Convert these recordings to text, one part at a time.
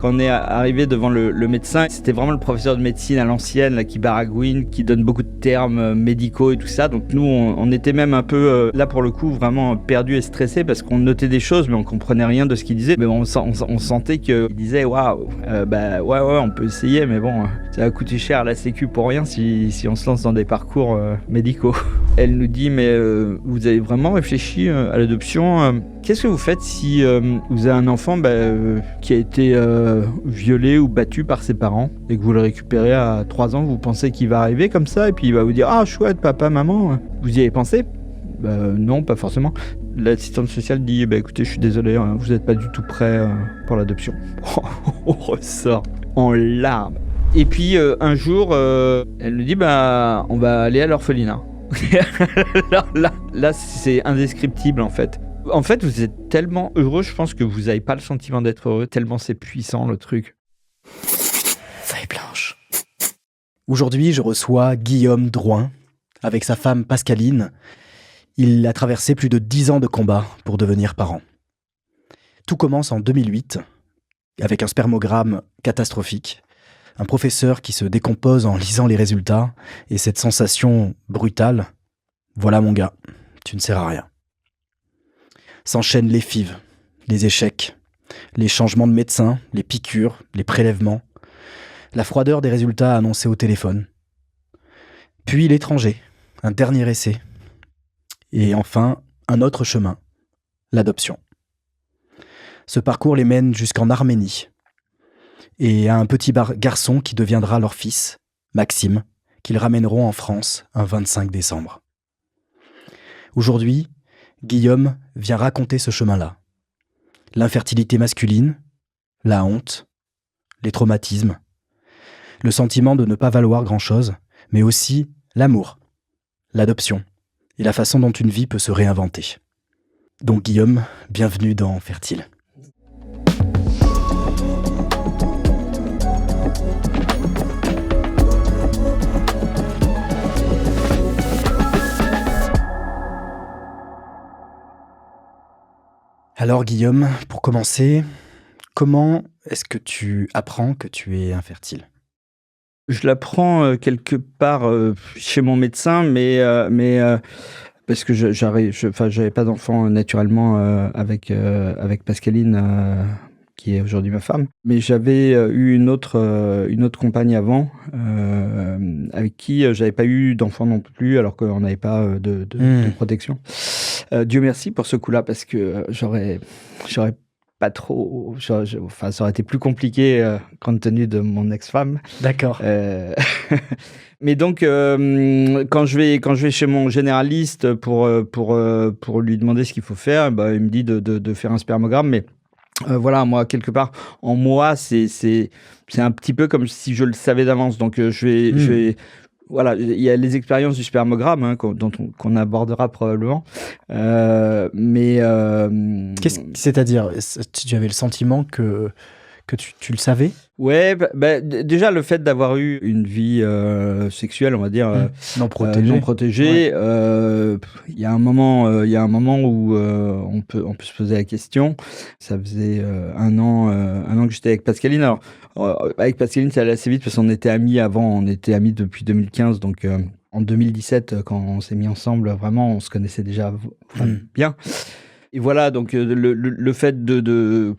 Quand on est arrivé devant le médecin, c'était vraiment le professeur de médecine à l'ancienne là, qui baragouine, qui donne beaucoup de termes médicaux et tout ça. Donc nous, on était même un peu, là pour le coup, vraiment perdus et stressés parce qu'on notait des choses, mais on comprenait rien de ce qu'il disait. Mais on sentait qu'il disait, waouh, ouais, on peut essayer, mais bon, ça va coûter cher à la sécu pour rien si on se lance dans des parcours médicaux. Elle nous dit, mais vous avez vraiment réfléchi à l'adoption Qu'est-ce que vous faites si vous avez un enfant qui a été violé ou battu par ses parents et que vous le récupérez à 3 ans, vous pensez qu'il va arriver comme ça et puis il va vous dire « Ah chouette, papa, maman, vous y avez pensé ?» Non, pas forcément. L'assistante sociale dit « Écoutez, je suis désolé, vous n'êtes pas du tout prêt pour l'adoption. » On ressort en larmes. Et puis un jour, elle nous dit « On va aller à l'orphelinat. » Alors là, c'est indescriptible en fait. En fait, vous êtes tellement heureux, je pense que vous n'avez pas le sentiment d'être heureux, tellement c'est puissant le truc. Feuille blanche. Aujourd'hui, je reçois Guillaume Drouin. Avec sa femme Pascaline, il a traversé plus de 10 ans de combat pour devenir parent. Tout commence en 2008, avec un spermogramme catastrophique, un professeur qui se décompose en lisant les résultats, et cette sensation brutale, voilà mon gars, tu ne sers à rien. S'enchaînent les FIV, les échecs, les changements de médecin, les piqûres, les prélèvements, la froideur des résultats annoncés au téléphone. Puis l'étranger, un dernier essai. Et enfin, un autre chemin, l'adoption. Ce parcours les mène jusqu'en Arménie et à un petit garçon qui deviendra leur fils, Maxime, qu'ils ramèneront en France un 25 décembre. Aujourd'hui, Guillaume vient raconter ce chemin-là. L'infertilité masculine, la honte, les traumatismes, le sentiment de ne pas valoir grand-chose, mais aussi l'amour, l'adoption et la façon dont une vie peut se réinventer. Donc Guillaume, bienvenue dans Fertile. Alors Guillaume, pour commencer, comment est-ce que tu apprends que tu es infertile ? Je l'apprends quelque part chez mon médecin, mais parce que j'avais pas d'enfant naturellement avec Pascaline, qui est aujourd'hui ma femme. Mais j'avais eu une autre compagne avant, avec qui j'avais pas eu d'enfant non plus, alors qu'on n'avait pas de protection. Dieu merci pour ce coup-là, parce que j'aurais pas trop... ça aurait été plus compliqué compte tenu de mon ex-femme. D'accord. Mais donc, quand je vais chez mon généraliste pour lui demander ce qu'il faut faire, il me dit de faire un spermogramme, mais voilà, moi, quelque part, en moi, c'est un petit peu comme si je le savais d'avance. Donc, je vais voilà, il y a les expériences du spermogramme qu'on abordera probablement. C'est-à-dire, tu avais le sentiment que tu le savais ? Ouais, déjà le fait d'avoir eu une vie sexuelle, on va dire non protégée. Il y a un moment où on peut se poser la question. Ça faisait un an que j'étais avec Pascaline. Alors avec Pascaline, ça allait assez vite parce qu'on était amis avant. On était amis depuis 2015, donc en 2017, quand on s'est mis ensemble, vraiment, on se connaissait déjà bien. Et voilà, donc le fait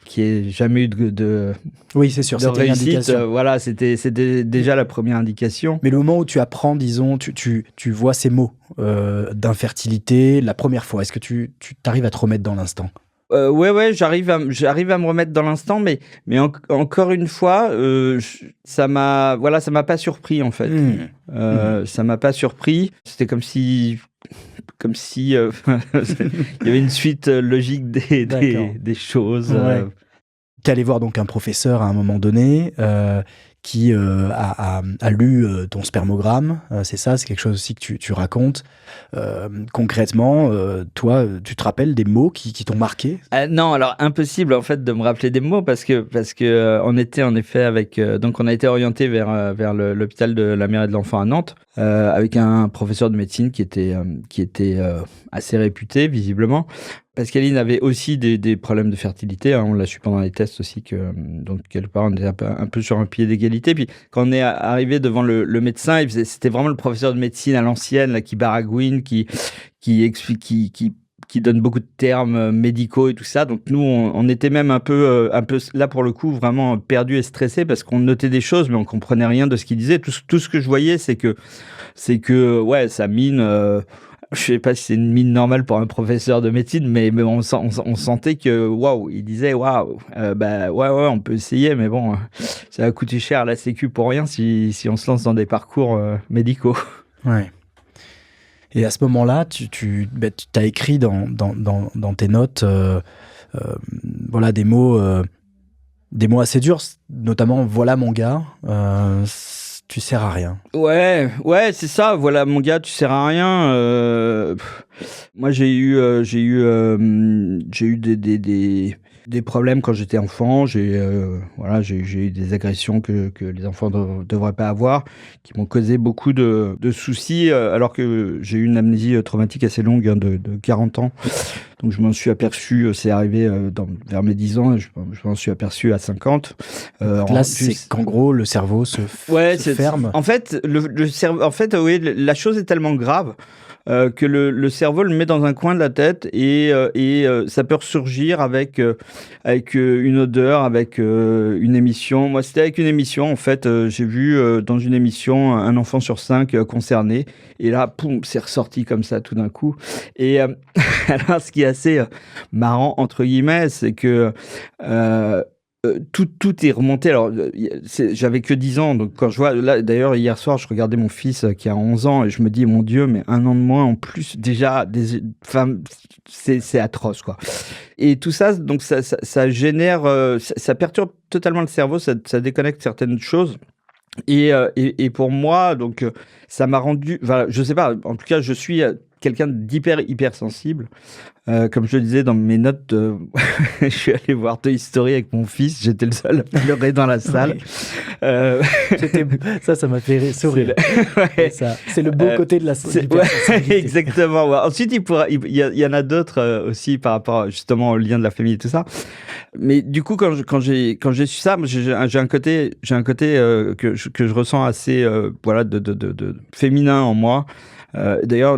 qu'il n'y ait jamais eu de oui, c'est sûr, de c'était réussite, voilà, c'était déjà la première indication. Mais le moment où tu apprends, disons, tu vois ces mots d'infertilité la première fois, est-ce que tu t'arrives à te remettre dans l'instant ? Ouais, j'arrive à me remettre dans l'instant, mais encore une fois, ça m'a pas surpris en fait. Ça m'a pas surpris. C'était comme si il y avait une suite logique des choses. Ouais. Tu es allé voir donc un professeur à un moment donné qui a lu ton spermogramme, c'est ça, c'est quelque chose aussi que tu racontes. Concrètement, toi, tu te rappelles des mots qui t'ont marqué ? Non, alors impossible en fait de me rappeler des mots parce que on était en effet donc on a été orienté vers l'hôpital de la mère et de l'enfant à Nantes avec un professeur de médecine qui était assez réputé visiblement. Pascaline avait aussi des problèmes de fertilité, hein, on l'a su pendant les tests aussi donc quelque part on était un peu sur un pied d'égalité. Puis quand on est arrivé devant le médecin, c'était vraiment le professeur de médecine à l'ancienne là, qui baragouine, qui explique, qui donne beaucoup de termes médicaux et tout ça. Donc nous, on était même un peu là pour le coup vraiment perdus et stressés parce qu'on notait des choses, mais on comprenait rien de ce qu'il disait. Tout ce que je voyais, c'est que ouais, ça mine. Je sais pas si c'est une mine normale pour un professeur de médecine, mais on sentait que waouh, il disait waouh, bah ouais, on peut essayer, mais bon, ça va coûter cher à la Sécu pour rien si on se lance dans des parcours médicaux. Ouais. Et à ce moment-là, tu as écrit dans tes notes voilà, des mots assez durs, notamment « Voilà mon gars, tu sers à rien ». Ouais, c'est ça. Voilà mon gars, tu sers à rien. Moi, j'ai eu des problèmes quand j'étais enfant. J'ai eu des agressions que les enfants ne devraient pas avoir, qui m'ont causé beaucoup de soucis, alors que j'ai eu une amnésie traumatique assez longue, hein, de 40 ans. Donc je m'en suis aperçu, c'est arrivé vers mes 10 ans, je m'en suis aperçu à 50. Là, c'est qu'en gros, le cerveau se ferme. En fait, le cerveau, oui, la chose est tellement grave que le cerveau le met dans un coin de la tête et ça peut ressurgir avec une odeur, avec une émission. Moi, c'était avec une émission, en fait. J'ai vu dans une émission un enfant sur 5 concerné. Et là, poum, c'est ressorti comme ça tout d'un coup. Et alors, ce qui est assez marrant, entre guillemets, c'est que tout est remonté. Alors, j'avais que 10 ans, donc quand je vois, là, d'ailleurs, hier soir, je regardais mon fils qui a 11 ans et je me dis, mon Dieu, mais 1 an de moins en plus, déjà, c'est atroce, quoi. Et tout ça, donc, ça génère, ça perturbe totalement le cerveau, ça déconnecte certaines choses. Et pour moi, donc, ça m'a rendu, enfin, je sais pas, en tout cas, je suis quelqu'un hyper sensible. Comme je le disais dans mes notes, je suis allé voir Toy Story avec mon fils. J'étais le seul à pleurer dans la salle. Ça m'a fait sourire. Ouais. C'est le beau côté de la ouais, exactement. Ouais. Ensuite, il y en a d'autres aussi par rapport justement au lien de la famille et tout ça. Mais du coup, quand j'ai su ça, j'ai un côté que je ressens assez de féminin en moi. D'ailleurs,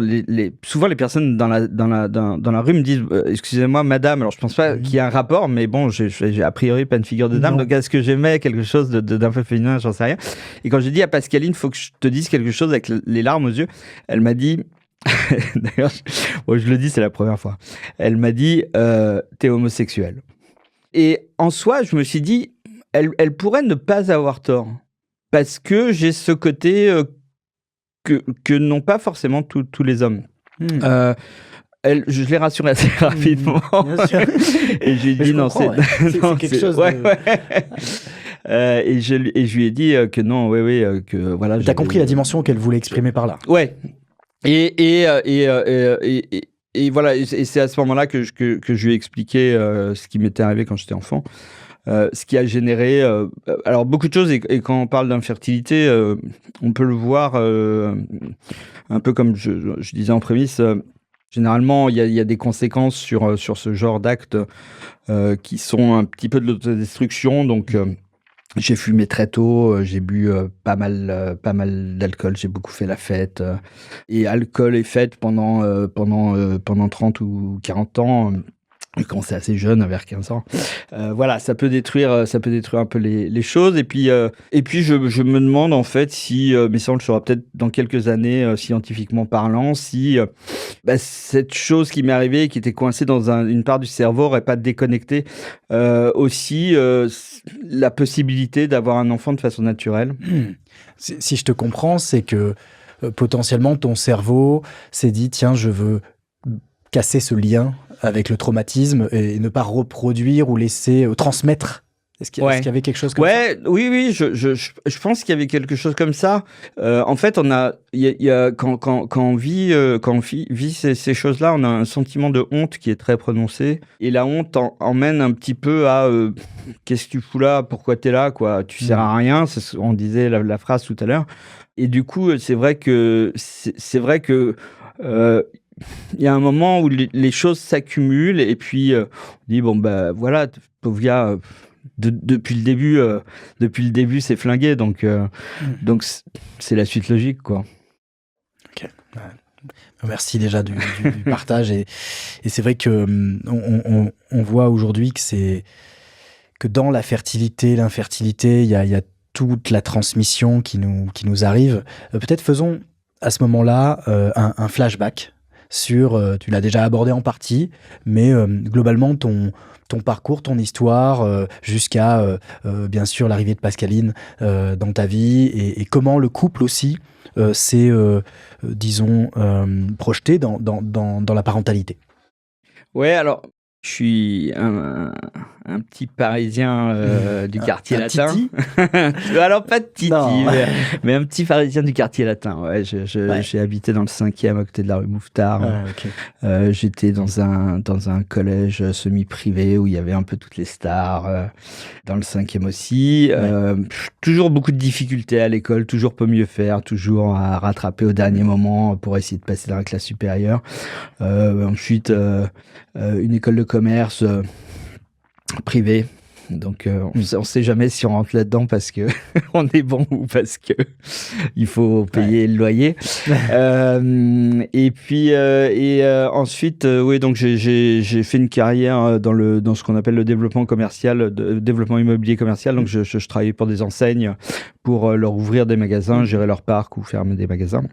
souvent les personnes dans la rue me disent excusez-moi madame, alors je pense pas qu'il y ait un rapport, mais bon, j'ai a priori pas une figure de dame, donc est-ce que j'aimais quelque chose d'un peu féminin, j'en sais rien. Et quand j'ai dit à Pascaline, faut que je te dise quelque chose avec les larmes aux yeux, elle m'a dit d'ailleurs, je le dis, c'est la première fois, elle m'a dit t'es homosexuel. Et en soi, je me suis dit elle pourrait ne pas avoir tort, parce que j'ai ce côté que n'ont pas forcément tous les hommes. Je l'ai rassuré assez rapidement. Bien sûr. Et je lui ai dit non, c'est quelque chose. Ouais. Et je lui ai dit que non, que voilà. T'as compris la dimension qu'elle voulait exprimer par là. Ouais. Et voilà. Et c'est à ce moment-là que je lui ai expliqué ce qui m'était arrivé quand j'étais enfant. Ce qui a généré alors beaucoup de choses, et quand on parle d'infertilité, on peut le voir un peu comme je disais en prémisse, généralement il y a des conséquences sur ce genre d'actes qui sont un petit peu de l'autodestruction. Donc j'ai fumé très tôt, j'ai bu pas mal d'alcool, j'ai beaucoup fait la fête, et alcool et fête pendant 30 ou 40 ans. Quand c'est assez jeune, vers 15 ans. Voilà, ça peut détruire un peu les choses. Et puis je me demande en fait si, mais ça on le saura peut-être dans quelques années, scientifiquement parlant, si cette chose qui m'est arrivée, qui était coincée dans une part du cerveau, n'aurait pas déconnecté aussi la possibilité d'avoir un enfant de façon naturelle. Si je te comprends, c'est que potentiellement ton cerveau s'est dit, tiens, je veux casser ce lien avec le traumatisme et ne pas reproduire ou laisser transmettre. Est-ce qu'il y avait quelque chose comme ça? Oui, je pense qu'il y avait quelque chose comme ça. En fait, quand on vit ces choses-là, on a un sentiment de honte qui est très prononcé, et la honte emmène un petit peu à qu'est-ce que tu fous là, pourquoi t'es là, quoi, tu sers à rien. On disait la phrase tout à l'heure. Et du coup, c'est vrai que il y a un moment où les choses s'accumulent et puis on dit bon bah voilà, pauvre gars, depuis le début c'est flingué, donc c'est la suite logique, quoi. Ok. Merci déjà du partage et c'est vrai que on voit aujourd'hui que dans la fertilité, l'infertilité, il y a toute la transmission qui nous arrive. Peut-être faisons à ce moment-là un flashback sur, tu l'as déjà abordé en partie, mais globalement ton parcours, ton histoire, jusqu'à bien sûr l'arrivée de Pascaline dans ta vie et comment le couple aussi s'est, disons, projeté dans la parentalité. Ouais, alors je suis un petit Parisien du quartier latin. Titi Alors pas de Titi, mais un petit Parisien du quartier latin. Ouais, Ouais. j'ai habité dans le 5e à côté de la rue Mouffetard. Ok. J'étais dans un collège semi-privé où il y avait un peu toutes les stars. Dans le 5e aussi. Toujours beaucoup de difficultés à l'école, toujours peut mieux faire, toujours à rattraper au dernier moment pour essayer de passer dans la classe supérieure. Ensuite, une école de commerce privée. Donc, on sait jamais si on rentre là-dedans parce que on est bon ou parce que il faut payer le loyer. Et puis, ensuite, oui, donc j'ai fait une carrière dans ce qu'on appelle le développement commercial, développement immobilier commercial. Donc, je travaillais pour des enseignes pour leur ouvrir des magasins, gérer leur parc ou fermer des magasins.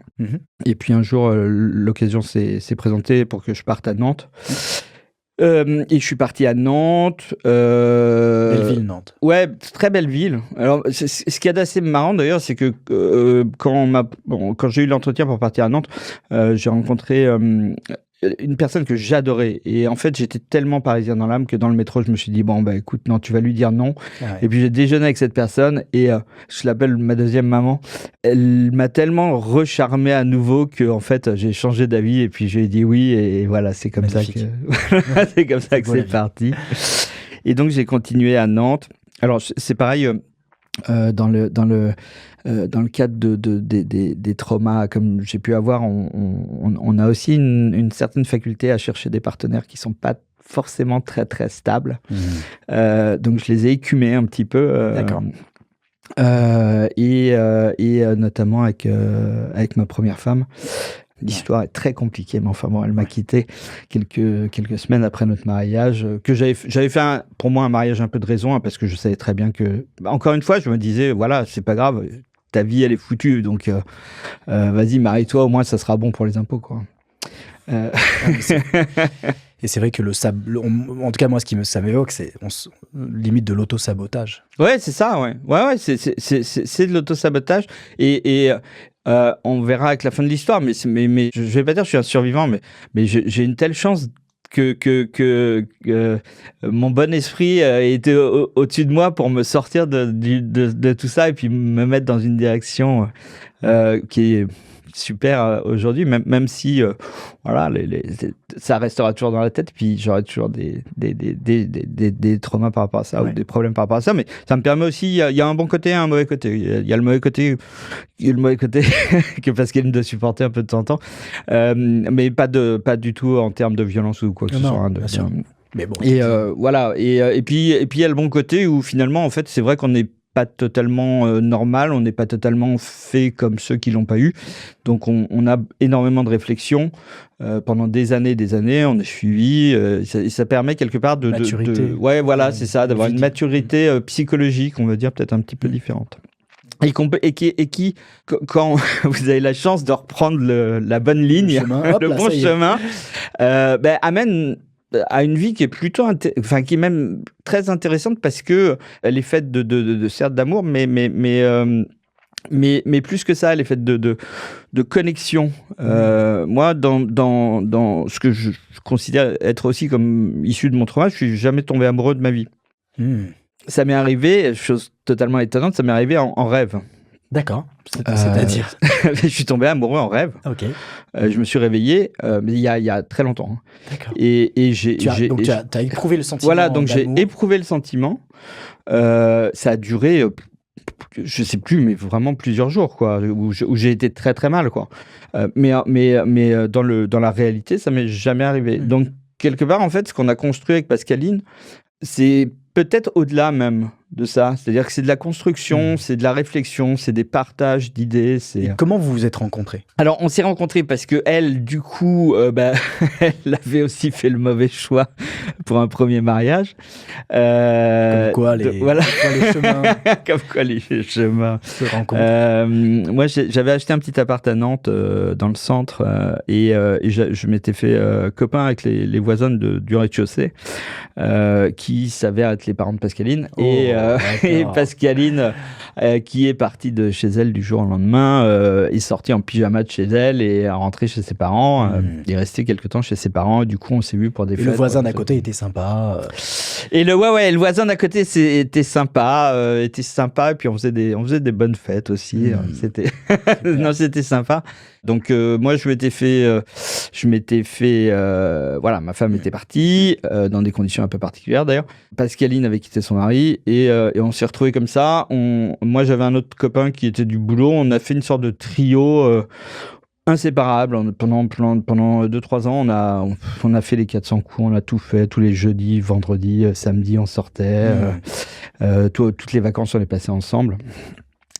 Et puis un jour, l'occasion s'est présentée pour que je parte à Nantes. Et je suis parti à Nantes. Belle ville, Nantes. Ouais, très belle ville. Alors, ce qu'il y a d'assez marrant d'ailleurs, c'est que quand j'ai eu l'entretien pour partir à Nantes, j'ai rencontré une personne que j'adorais. Et en fait, j'étais tellement parisien dans l'âme que dans le métro, je me suis dit, bon, bah écoute, non, tu vas lui dire non. Ouais. Et puis j'ai déjeuné avec cette personne et je l'appelle ma deuxième maman. Elle m'a tellement recharmé à nouveau que en fait, j'ai changé d'avis et puis j'ai dit oui. Et voilà, c'est comme Magnifique. ça que c'est comme ça que Voilà. c'est parti. Et donc, j'ai continué à Nantes. Alors, c'est pareil, dans le cadre des traumas comme j'ai pu avoir, on a aussi une certaine faculté à chercher des partenaires qui sont pas forcément très, très stables. Donc, je les ai écumés un petit peu. D'accord. Et notamment avec ma première femme. L'histoire est très compliquée, mais enfin bon, elle m'a quitté quelques semaines après notre mariage. Que j'avais fait pour moi un mariage un peu de raison, parce que je savais très bien que, encore une fois, je me disais, voilà, c'est pas grave, ta vie elle est foutue, donc vas-y, marie-toi, au moins ça sera bon pour les impôts, quoi. Et c'est vrai que en tout cas moi ça m'évoque, c'est limite de l'auto-sabotage. Ouais, c'est ça, ouais, c'est de l'auto-sabotage et on verra avec la fin de l'histoire, mais je vais pas dire que je suis un survivant, mais j'ai une telle chance que mon bon esprit était au-dessus de moi pour me sortir de tout ça et puis me mettre dans une direction qui est super aujourd'hui, même si voilà, ça restera toujours dans la tête, puis j'aurai toujours des traumas par rapport à ça, ou des problèmes par rapport à ça, mais ça me permet aussi, il y a un bon côté et un mauvais côté. Il y a le mauvais côté que Pascaline doit supporter un peu de temps en temps, mais pas du tout en termes de violence ou quoi que ce soit. Bien sûr. Mais bon, et voilà, et puis il y a le bon côté où finalement, en fait, c'est vrai qu'on n'est pas totalement normal, on n'est pas totalement fait comme ceux qui l'ont pas eu. Donc on a énormément de réflexions pendant des années, on est suivi. Ça permet quelque part de maturité. Ouais, voilà, c'est ça, d'avoir une maturité psychologique, on va dire peut-être un petit peu différente. Et qui, quand vous avez la chance de reprendre la bonne ligne, le bon chemin, amène à une vie qui est plutôt qui est même très intéressante parce que elle est faite de certes d'amour, mais plus que ça, elle est faite de connexion. Moi, dans ce que je considère être aussi comme issu de mon trauma, je suis jamais tombé amoureux de ma vie. Ça m'est arrivé, chose totalement étonnante, ça m'est arrivé en rêve. D'accord. C'est-à-dire je suis tombé amoureux en rêve. Ok. Je me suis réveillé, mais il y a très longtemps. D'accord. Et tu as éprouvé le sentiment. Voilà, donc d'amour. j'ai éprouvé le sentiment. Ça a duré je sais plus, mais vraiment plusieurs jours, quoi, où j'ai été très très mal, quoi. Mais dans la réalité, ça m'est jamais arrivé. Donc quelque part, en fait, ce qu'on a construit avec Pascaline, c'est peut-être au-delà même de ça. C'est-à-dire que c'est de la construction, c'est de la réflexion, c'est des partages d'idées. Et comment vous vous êtes rencontrés ? Alors, on s'est rencontrés parce que elle, du coup, elle avait aussi fait le mauvais choix pour un premier mariage. Comme quoi les chemins. Comme quoi les chemins se rencontrent. Moi, j'avais acheté un petit appart à Nantes, dans le centre, et je m'étais fait copain avec les voisins du rez-de-chaussée, qui s'avèrent être les parents de Pascaline. Et Pascaline, qui est partie de chez elle du jour au lendemain, est sortie en pyjama de chez elle et est rentrée chez ses parents. Est restée quelque temps chez ses parents. Du coup, on s'est vu pour des fêtes. Le voisin d'à côté était sympa. Et le voisin d'à côté était sympa. Et puis on faisait des bonnes fêtes aussi. C'était sympa. Donc moi, je m'étais fait, voilà, ma femme était partie dans des conditions un peu particulières d'ailleurs. Pascaline avait quitté son mari et on s'est retrouvés comme ça. Moi, j'avais un autre copain qui était du boulot. On a fait une sorte de trio inséparable pendant 2-3 ans. On a fait les 400 coups, on a tout fait tous les jeudis, vendredis, samedis, on sortait. Toutes les vacances, on les passait ensemble.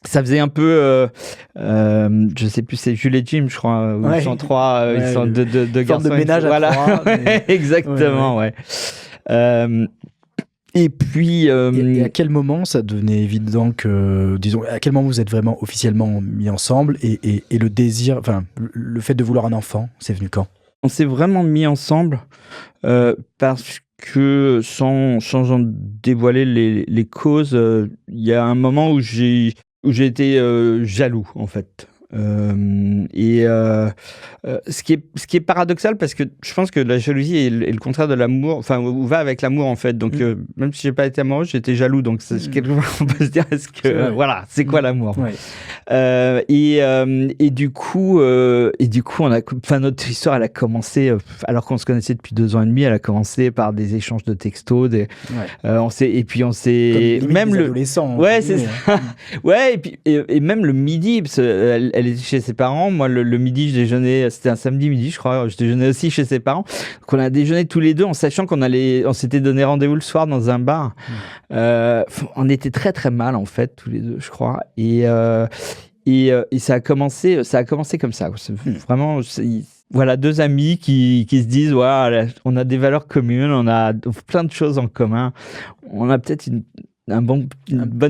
Ça faisait un peu, je sais plus, c'est Jules et Jim, je crois, où ils sont trois, ils sont deux garçons. De ménage à trois. Mais... Exactement, ouais. Et puis... Et à quel moment ça devenait évident que, disons, à quel moment vous êtes vraiment officiellement mis ensemble et le désir, enfin, le fait de vouloir un enfant, c'est venu quand ? On s'est vraiment mis ensemble parce que, sans en dévoiler les causes, il y a un moment où j'ai été jaloux, en fait. Ce qui est paradoxal, parce que je pense que la jalousie est le contraire de l'amour, enfin, va avec l'amour, en fait. Donc, même si j'ai pas été amoureux, j'étais jaloux. Donc, quelquefois, on peut se dire, voilà, c'est quoi l'amour ? Et du coup, notre histoire, elle a commencé, alors qu'on se connaissait depuis 2 ans et demi, elle a commencé par des échanges de textos, on s'est, même le adolescent. Ouais, c'est ça. Ouais, et puis, et même le midi, parce qu'elle était chez ses parents. Moi, le midi, je déjeunais, c'était un samedi midi, je crois, je déjeunais aussi chez ses parents. Donc, on a déjeuné tous les deux en sachant on s'était donné rendez-vous le soir dans un bar. On était très, très mal, en fait, tous les deux, je crois. Et ça a commencé comme ça. C'est vraiment, voilà, 2 amis qui se disent, ouais, on a des valeurs communes, on a plein de choses en commun. On a peut-être une bonne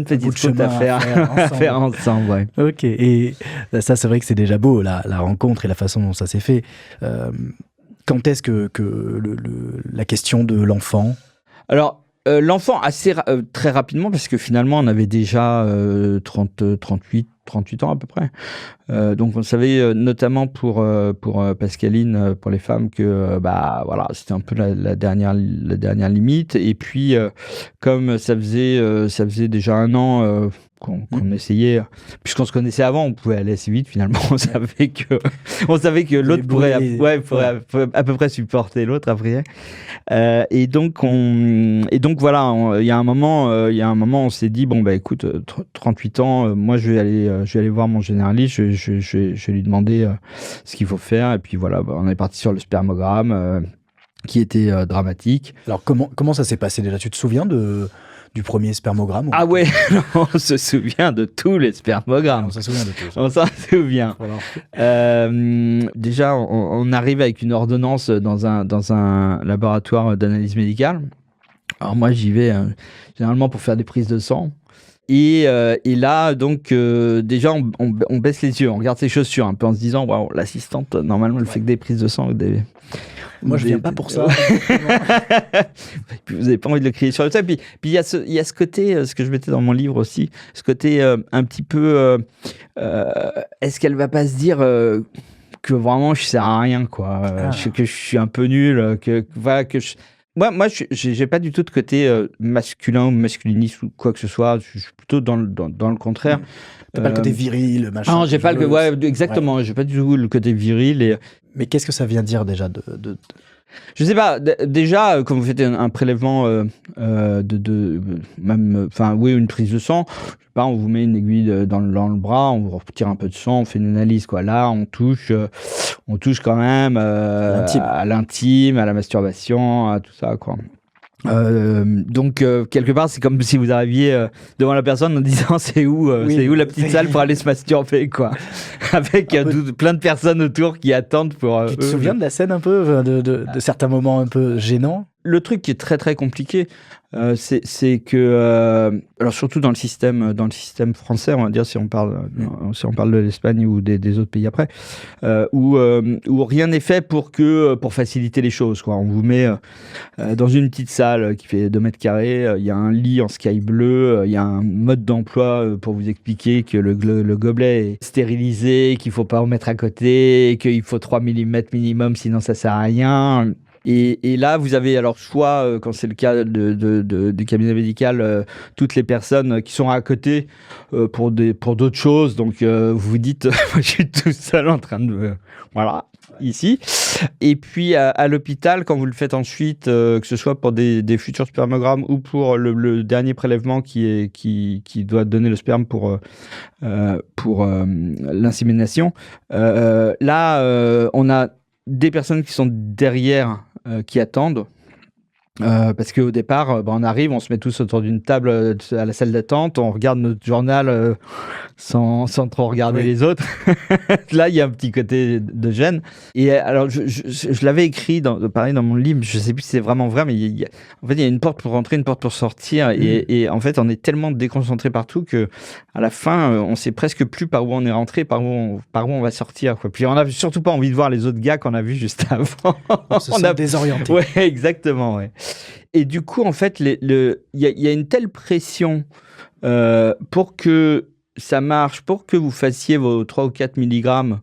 petite route à faire ensemble. Ouais. Ok, et ça, c'est vrai que c'est déjà beau, la rencontre et la façon dont ça s'est fait. Quand est-ce que la question de l'enfant ? Alors, l'enfant, très rapidement, parce que finalement, on avait déjà 38 ans à peu près. Donc, on savait notamment pour Pascaline, pour les femmes, que voilà, c'était un peu la dernière limite. Et puis, comme ça faisait déjà 1 an qu'on essayait, puisqu'on se connaissait avant, on pouvait aller assez vite finalement. On savait que l'autre pourrait à peu près supporter l'autre après. Et donc voilà, il y a un moment, on s'est dit, bon, écoute, 38 ans, moi je vais aller voir mon généraliste, je vais lui demander ce qu'il faut faire. Et puis voilà, on est parti sur le spermogramme, qui était dramatique. Alors comment ça s'est passé déjà ? Tu te souviens du premier spermogramme ? Ah ouais, on se souvient de tous les spermogrammes. On s'en souvient de tous. On s'en souvient. Déjà, on arrive avec une ordonnance dans un laboratoire d'analyse médicale. Alors moi, j'y vais généralement pour faire des prises de sang. Et là, donc, déjà, on baisse les yeux, on regarde ses chaussures un peu en se disant, waouh, l'assistante, normalement, elle fait que des prises de sang. Moi, je viens pas pour ça. Puis vous n'avez pas envie de le crier sur le tas. Puis il y a ce côté, ce que je mettais dans mon livre aussi, ce côté un petit peu, est-ce qu'elle va pas se dire que vraiment je sers à rien, quoi, que je suis un peu nul, Moi, j'ai pas du tout de côté masculin ou masculiniste ou quoi que ce soit. Je suis plutôt dans le contraire. T'as pas le côté viril, machin. Non, j'ai pas exactement. Ouais. J'ai pas du tout le côté viril. Mais qu'est-ce que ça vient dire déjà de... Je sais pas, déjà, quand vous faites un prélèvement une prise de sang, je sais pas, on vous met une aiguille dans le bras, on vous retire un peu de sang, on fait une analyse, quoi. Là, on touche quand même à l'intime, à la masturbation, à tout ça, quoi. Donc quelque part c'est comme si vous arriviez devant la personne en disant c'est où la petite salle pour aller se masturber, quoi, avec plein de personnes autour qui attendent pour tu te souviens de la scène un peu de certains moments un peu gênants? Le truc qui est très très compliqué, c'est que alors surtout dans le système français, on va dire, si on parle de l'Espagne ou des autres pays après, où rien n'est fait pour faciliter les choses, quoi. On vous met dans une petite salle qui fait 2 mètres carrés, il y a un lit en sky bleu, il y a un mode d'emploi pour vous expliquer que le gobelet est stérilisé, qu'il faut pas en mettre à côté, qu'il faut 3 mm minimum, sinon ça sert à rien. Et là, vous avez alors soit, quand c'est le cas du cabinet médical, toutes les personnes qui sont à côté pour d'autres choses. Donc, vous vous dites, moi, je suis tout seul en train de... voilà, ici. Et puis, à l'hôpital, quand vous le faites ensuite, que ce soit pour des futurs spermogrammes ou pour le dernier prélèvement qui doit donner le sperme pour l'insémination, là, on a des personnes qui sont derrière, qui attendent, parce qu'au départ, on arrive, on se met tous autour d'une table à la salle d'attente, on regarde notre journal sans trop regarder les autres. Là, il y a un petit côté de gêne. Et alors, je l'avais écrit pareil dans mon livre, je ne sais plus si c'est vraiment vrai, mais en fait, il y a une porte pour rentrer, une porte pour sortir. Et en fait, on est tellement déconcentré partout qu'à la fin, on ne sait presque plus par où on est rentré, par où on va sortir, quoi. Puis on n'a surtout pas envie de voir les autres gars qu'on a vus juste avant. On se sent désorienté. Ouais, exactement, ouais. Et du coup, en fait, il y a une telle pression pour que ça marche, pour que vous fassiez vos 3 ou 4 milligrammes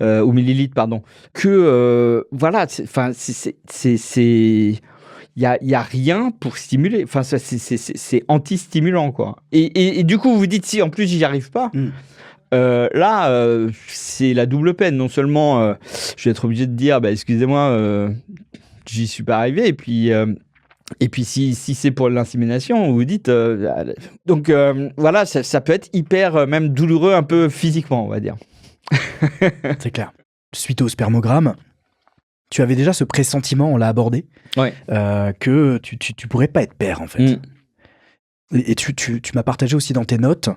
ou millilitres, pardon, que voilà, il y a rien pour stimuler. Enfin, c'est anti-stimulant, quoi. Et du coup, vous vous dites, si en plus j'y arrive pas. Là, c'est la double peine. Non seulement je vais être obligé de dire, excusez-moi, j'y suis pas arrivé, et puis si c'est pour l'insémination, vous vous dites... donc voilà, ça peut être hyper, même douloureux, un peu physiquement, on va dire. C'est clair. Suite au spermogramme, tu avais déjà ce pressentiment, on l'a abordé, que tu pourrais pas être père, en fait. Et tu m'as partagé aussi dans tes notes...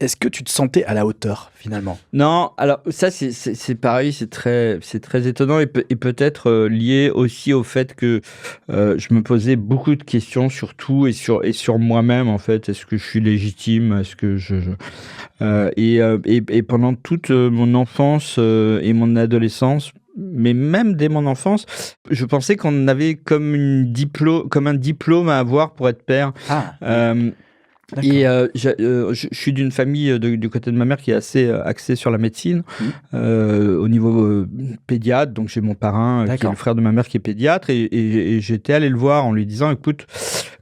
Est-ce que tu te sentais à la hauteur, finalement? Non, alors ça, c'est pareil, c'est très étonnant et peut-être lié aussi au fait que je me posais beaucoup de questions sur tout et sur moi-même, en fait. Est-ce que je suis légitime? Est-ce que et pendant toute mon enfance et mon adolescence, mais même dès mon enfance, je pensais qu'on avait comme un diplôme à avoir pour être père. D'accord. Et je suis d'une famille du côté de ma mère qui est assez axée sur la médecine, au niveau pédiatre. Donc j'ai mon parrain qui est le frère de ma mère qui est pédiatre, et j'étais allé le voir en lui disant, écoute,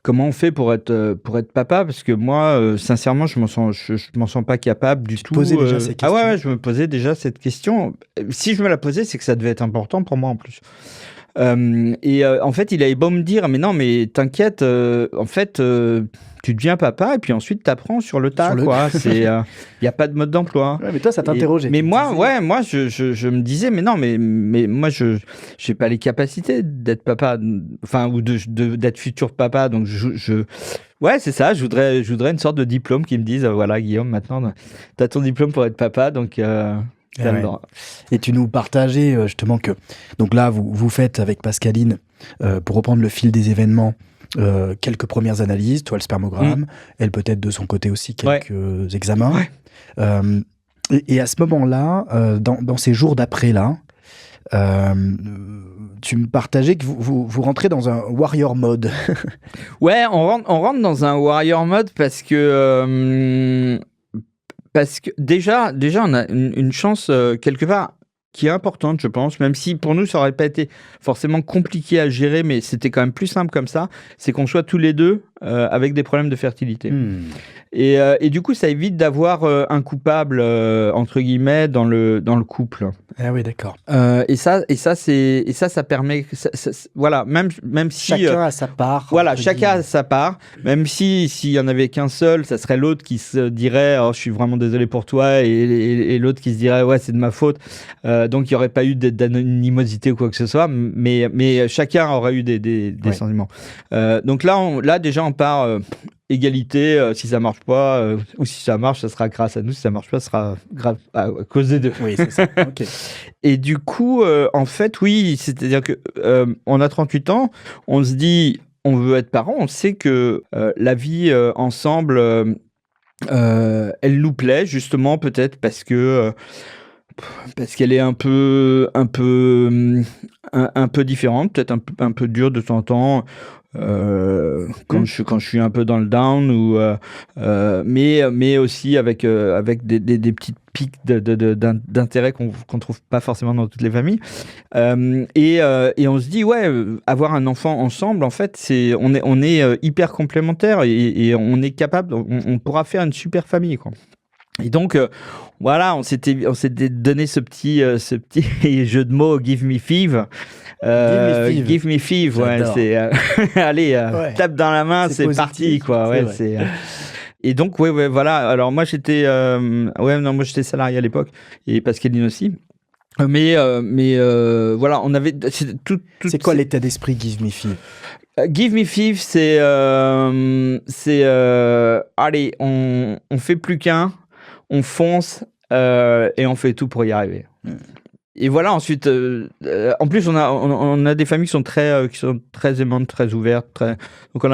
comment on fait pour être papa, parce que moi sincèrement je m'en sens pas capable du tout. Posais déjà ces questions. Ah ouais, je me posais déjà cette question. Si je me la posais, c'est que ça devait être important pour moi en plus. En fait, il avait beau me dire, mais non, mais t'inquiète, en fait, tu deviens papa et puis ensuite t'apprends sur le tas, quoi. Il y a pas de mode d'emploi. Ouais, mais toi, ça t'interrogeait. Mais moi, je me disais, mais non, mais moi, je j'ai pas les capacités d'être papa, enfin, ou d'être futur papa, donc ouais, c'est ça. Je voudrais une sorte de diplôme qui me dise, voilà, Guillaume, maintenant, t'as ton diplôme pour être papa, donc. Et tu nous partageais justement que donc là vous faites avec Pascaline, pour reprendre le fil des événements, quelques premières analyses, toi le spermogramme, elle peut-être de son côté aussi quelques examens, et à ce moment-là, dans ces jours d'après là, tu me partageais que vous rentrez dans un warrior mode. Ouais, on rentre dans un warrior mode parce que déjà, on a une chance quelque part qui est importante, je pense, même si pour nous, ça n'aurait pas été forcément compliqué à gérer, mais c'était quand même plus simple comme ça, c'est qu'on soit tous les deux avec des problèmes de fertilité. Et du coup, ça évite d'avoir un coupable, entre guillemets, dans le couple. Ah oui, d'accord. Et ça permet... voilà, même si... Chacun a sa part. Voilà, chacun a sa part. Même s'il y en avait qu'un seul, ça serait l'autre qui se dirait « Oh, je suis vraiment désolé pour toi » et l'autre qui se dirait « Ouais, c'est de ma faute ». Donc, il n'y aurait pas eu d'anonymosité ou quoi que ce soit, mais chacun aurait eu des sentiments. Donc là, déjà, on part... égalité, si ça marche pas, ou si ça marche, ça sera grâce à nous. Si ça marche pas, ça sera grave à cause des deux. Oui, c'est ça. Okay. Et du coup, en fait, oui, c'est-à-dire que on a 38 ans, on se dit, on veut être parents, on sait que la vie ensemble, elle nous plaît justement peut-être parce qu'elle est un peu différente, peut-être un peu dure de temps en temps. Quand je suis un peu dans le down mais aussi avec des petites pics d'intérêt qu'on trouve pas forcément dans toutes les familles et on se dit avoir un enfant ensemble en fait on est hyper complémentaires et on est capable, on pourra faire une super famille quoi. Et donc voilà, on s'était donné ce petit jeu de mots Give me five. Give me five, ouais, c'est allez, tape dans la main, c'est parti quoi, ouais, c'est et donc voilà. Alors moi j'étais j'étais salarié à l'époque et Pascaline aussi. Mais voilà, on avait c'est quoi l'état d'esprit Give me five? Give me five, c'est allez, on fait plus qu'un, on fonce et on fait tout pour y arriver. Et voilà, ensuite, en plus, on a des familles qui sont très aimantes, très ouvertes. Donc, on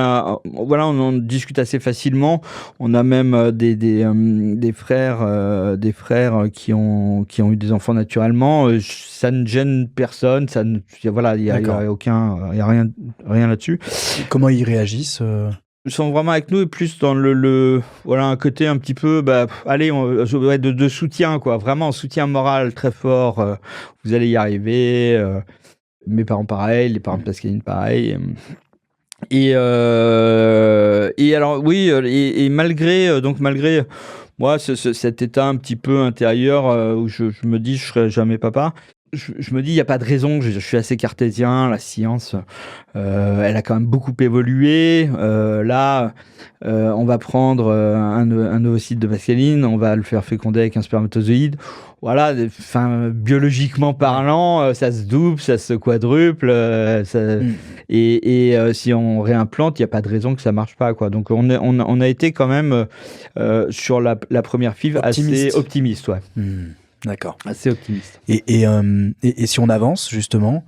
en discute assez facilement. On a même des frères qui ont eu des enfants naturellement. Ça ne gêne personne. Il y a rien là-dessus. Comment ils réagissent Ils sont vraiment avec nous et plus dans un côté un petit peu de soutien quoi, vraiment un soutien moral très fort. Vous allez y arriver. Mes parents pareil, les parents de Pascaline pareil. Et alors oui, et malgré moi cet état un petit peu intérieur où je me dis je serai jamais papa. Je me dis, il n'y a pas de raison, je suis assez cartésien, la science, elle a quand même beaucoup évolué. Là, on va prendre un ovocyte de Pascaline, on va le faire féconder avec un spermatozoïde. Voilà, biologiquement parlant, ça se double, ça se quadruple. Et si on réimplante, il n'y a pas de raison que ça ne marche pas, quoi. Donc, on a été quand même, sur la première FIV, assez optimiste. Ouais. D'accord. Assez optimiste. Et si on avance, justement,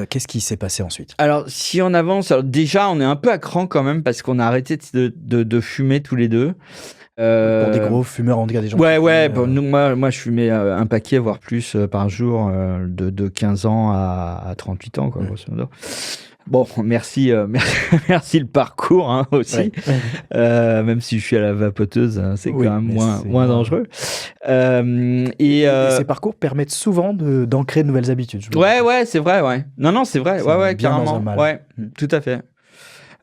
qu'est-ce qui s'est passé ensuite? Alors, si on avance, déjà, on est un peu à cran quand même parce qu'on a arrêté de fumer tous les deux. Pour des gros fumeurs, en tout cas, des gens. Ouais. Bon, moi, je fumais un paquet, voire plus, par jour, de 15 ans à 38 ans, quoi, grosso modo. Bon, merci le parcours hein, aussi. Ouais. Même si je suis à la vapoteuse, hein, c'est quand même moins dangereux. Et ces parcours permettent souvent d'ancrer de nouvelles habitudes. Ouais, c'est vrai. Ouais. Non, c'est vrai. Ouais, carrément. Ouais, tout à fait.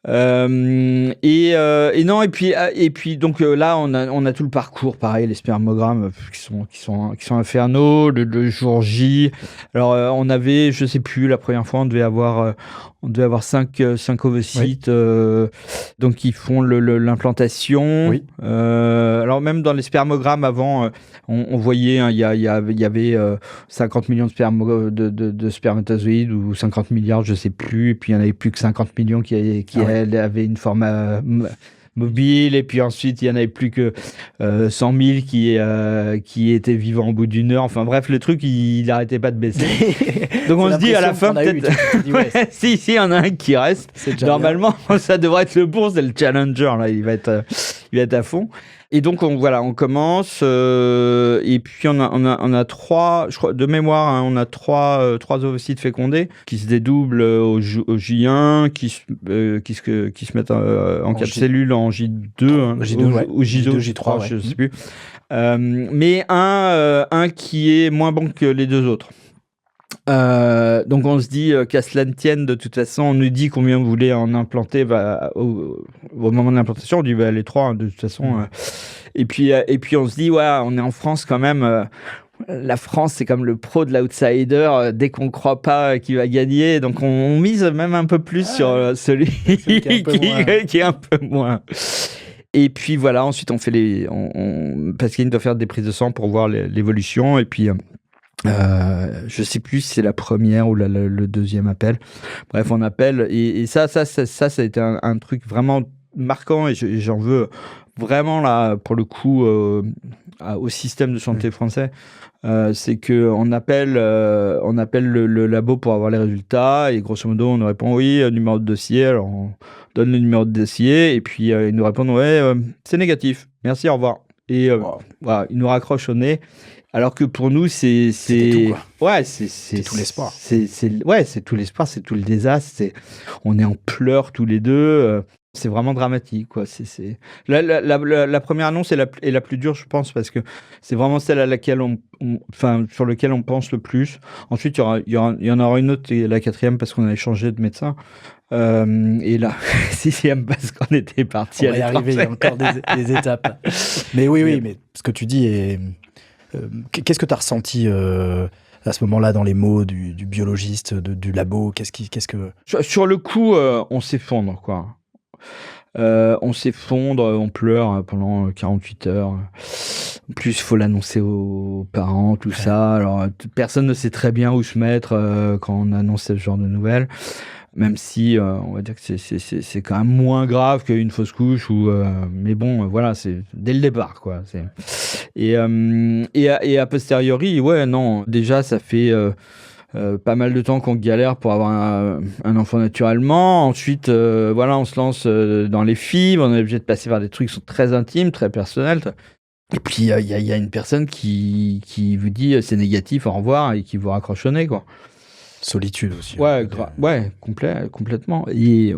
Et puis donc là on a tout le parcours pareil, les spermogrammes qui sont infernaux, le jour J. Alors on avait, je sais plus, la première fois on devait avoir 5 ovocytes, donc ils font l'implantation. Oui. Alors même dans les spermogrammes avant, on voyait il y avait 50 millions de spermatozoïdes ou 50 milliards, je sais plus, et puis il y en avait plus que 50 millions qui avaient une forme mobile, et puis ensuite il y en avait plus que 100 000 qui étaient vivants au bout d'une heure. Enfin bref, le truc il n'arrêtait pas de baisser. Donc on se dit à la fin peut-être si il y en a un qui reste, normalement ça devrait être le bon, c'est le challenger là, il va être à fond. Et donc on commence et puis on a 3, je crois de mémoire, hein, on a 3 ovocytes fécondés qui se dédoublent au J1, qui se mettent en 4 cellules en J2, ou J2, J3, je sais plus. Mais un qui est moins bon que les deux autres. Donc on se dit qu'à cela ne tienne, de toute façon, on nous dit combien vous voulez en implanter au moment de l'implantation. On dit les 3 de toute façon. Et puis on se dit on est en France quand même. La France, c'est comme le pro de l'outsider. Dès qu'on croit pas qu'il va gagner, donc on mise même un peu plus sur celui qui est un peu moins. Et puis voilà, ensuite on fait Pascaline doit faire des prises de sang pour voir l'évolution. Et puis je sais plus si c'est la première ou le deuxième appel. Bref, on appelle et ça a été un truc vraiment marquant et j'en veux vraiment là pour le coup au système de santé français. C'est que on appelle le labo pour avoir les résultats et grosso modo on nous répond oui, numéro de dossier. Alors on donne le numéro de dossier et puis ils nous répondent c'est négatif, merci, au revoir. Et voilà, ils nous raccrochent au nez. Alors que pour nous, c'est tout, quoi. Ouais, c'est tout l'espoir. C'est tout l'espoir, c'est tout le désastre. On est en pleurs tous les deux. C'est vraiment dramatique, quoi. La première annonce est la plus dure, je pense, parce que c'est vraiment celle à laquelle sur laquelle on pense le plus. Ensuite, il y en aura une autre, et la 4e, parce qu'on a changé de médecin. Et la 6e, parce qu'on était parti. On va y arriver, il y a encore des étapes. Mais oui, mais ce que tu dis est... Qu'est-ce que tu as ressenti à ce moment-là dans les mots du biologiste, du labo? Qu'est-ce que... Sur le coup, on s'effondre, quoi. On s'effondre, on pleure pendant 48 heures. En plus, il faut l'annoncer aux parents, tout ça. Alors, personne ne sait très bien où se mettre quand on annonce ce genre de nouvelles. Même si, on va dire que c'est quand même moins grave qu'une fausse couche. Mais bon, voilà, c'est dès le départ, quoi. Et a posteriori, non, déjà, ça fait... pas mal de temps qu'on galère pour avoir un enfant naturellement. Ensuite, on se lance dans les fibres. On est obligé de passer par des trucs qui sont très intimes, très personnels. Et puis, il y a une personne qui vous dit c'est négatif, au revoir, et qui vous raccroche au nez, quoi. Solitude aussi. Complètement. Et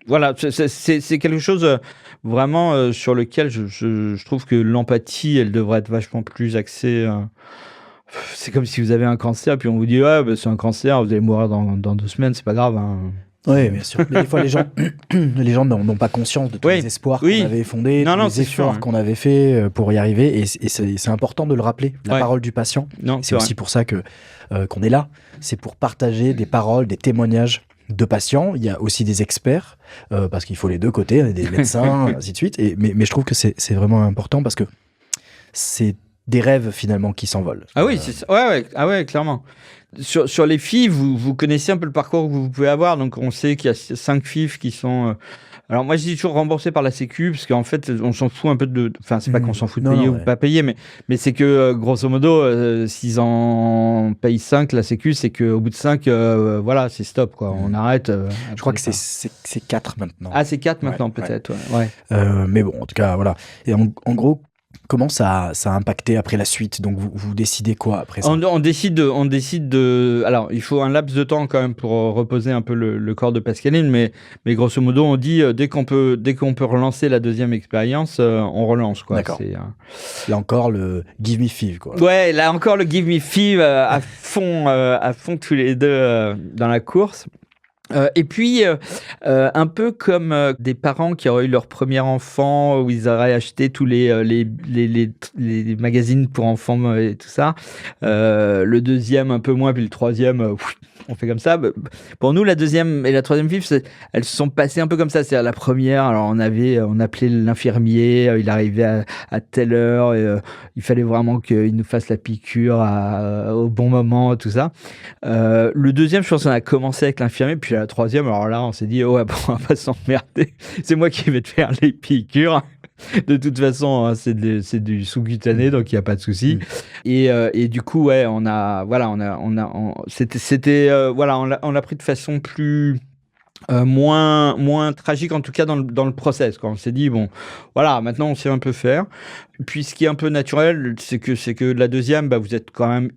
voilà, c'est quelque chose vraiment sur lequel je trouve que l'empathie, elle devrait être vachement plus axée. C'est comme si vous avez un cancer, puis on vous dit c'est un cancer, vous allez mourir dans 2 semaines, c'est pas grave. Hein. Oui, bien sûr. Mais des fois, les gens n'ont pas conscience de tous les espoirs qu'on avait fondés, les efforts qu'on avait fait pour y arriver. Et c'est important de le rappeler, la parole du patient. C'est aussi pour ça qu'on est là. C'est pour partager des paroles, des témoignages de patients. Il y a aussi des experts, parce qu'il faut les deux côtés, des médecins, ainsi de suite. Mais je trouve que c'est vraiment important parce que c'est des rêves finalement qui s'envolent. Ah oui, c'est ça. Ouais, clairement. Sur les FIV, vous connaissez un peu le parcours que vous pouvez avoir. Donc on sait qu'il y a 5 FIV qui sont... Alors moi je dis toujours remboursés par la Sécu, parce qu'en fait on s'en fout un peu de... Enfin c'est pas qu'on s'en fout de payer ou pas payer, mais c'est que grosso modo, s'ils en payent 5, la Sécu, c'est qu'au bout de 5, c'est stop, quoi. On arrête. Je crois que c'est 4 maintenant. Ah, c'est 4 maintenant, peut-être, ouais. Mais bon, en tout cas, voilà. Et en gros... Comment ça a impacté après la suite? Donc vous décidez quoi après ça? On décide de... Alors, il faut un laps de temps quand même pour reposer un peu le corps de Pascaline, mais grosso modo, on dit dès qu'on peut relancer la 2e expérience, on relance, quoi. D'accord. Là encore, le Give Me Five, quoi. Ouais, là encore, le Give Me Five à fond tous les deux dans la course. Et puis, un peu comme des parents qui auraient eu leur premier enfant, où ils auraient acheté tous les magazines pour enfants et tout ça. Le deuxième, un peu moins, puis le troisième, on fait comme ça. Pour nous, la 2e et la 3e FIV, elles se sont passées un peu comme ça. C'est-à-dire la première, alors on appelait l'infirmier, il arrivait à telle heure, et, il fallait vraiment qu'il nous fasse la piqûre au bon moment, tout ça. Le deuxième, je pense qu'on a commencé avec l'infirmier, puis la 3e, alors là, on s'est dit, on va pas s'emmerder. C'est moi qui vais te faire les piqûres. De toute façon, c'est du sous-cutané, donc il n'y a pas de souci. Et du coup, on l'a pris de façon plus moins tragique, en tout cas dans le process, quoi. On s'est dit maintenant on sait un peu faire. Puis ce qui est un peu naturel, c'est que la 2e, vous êtes quand même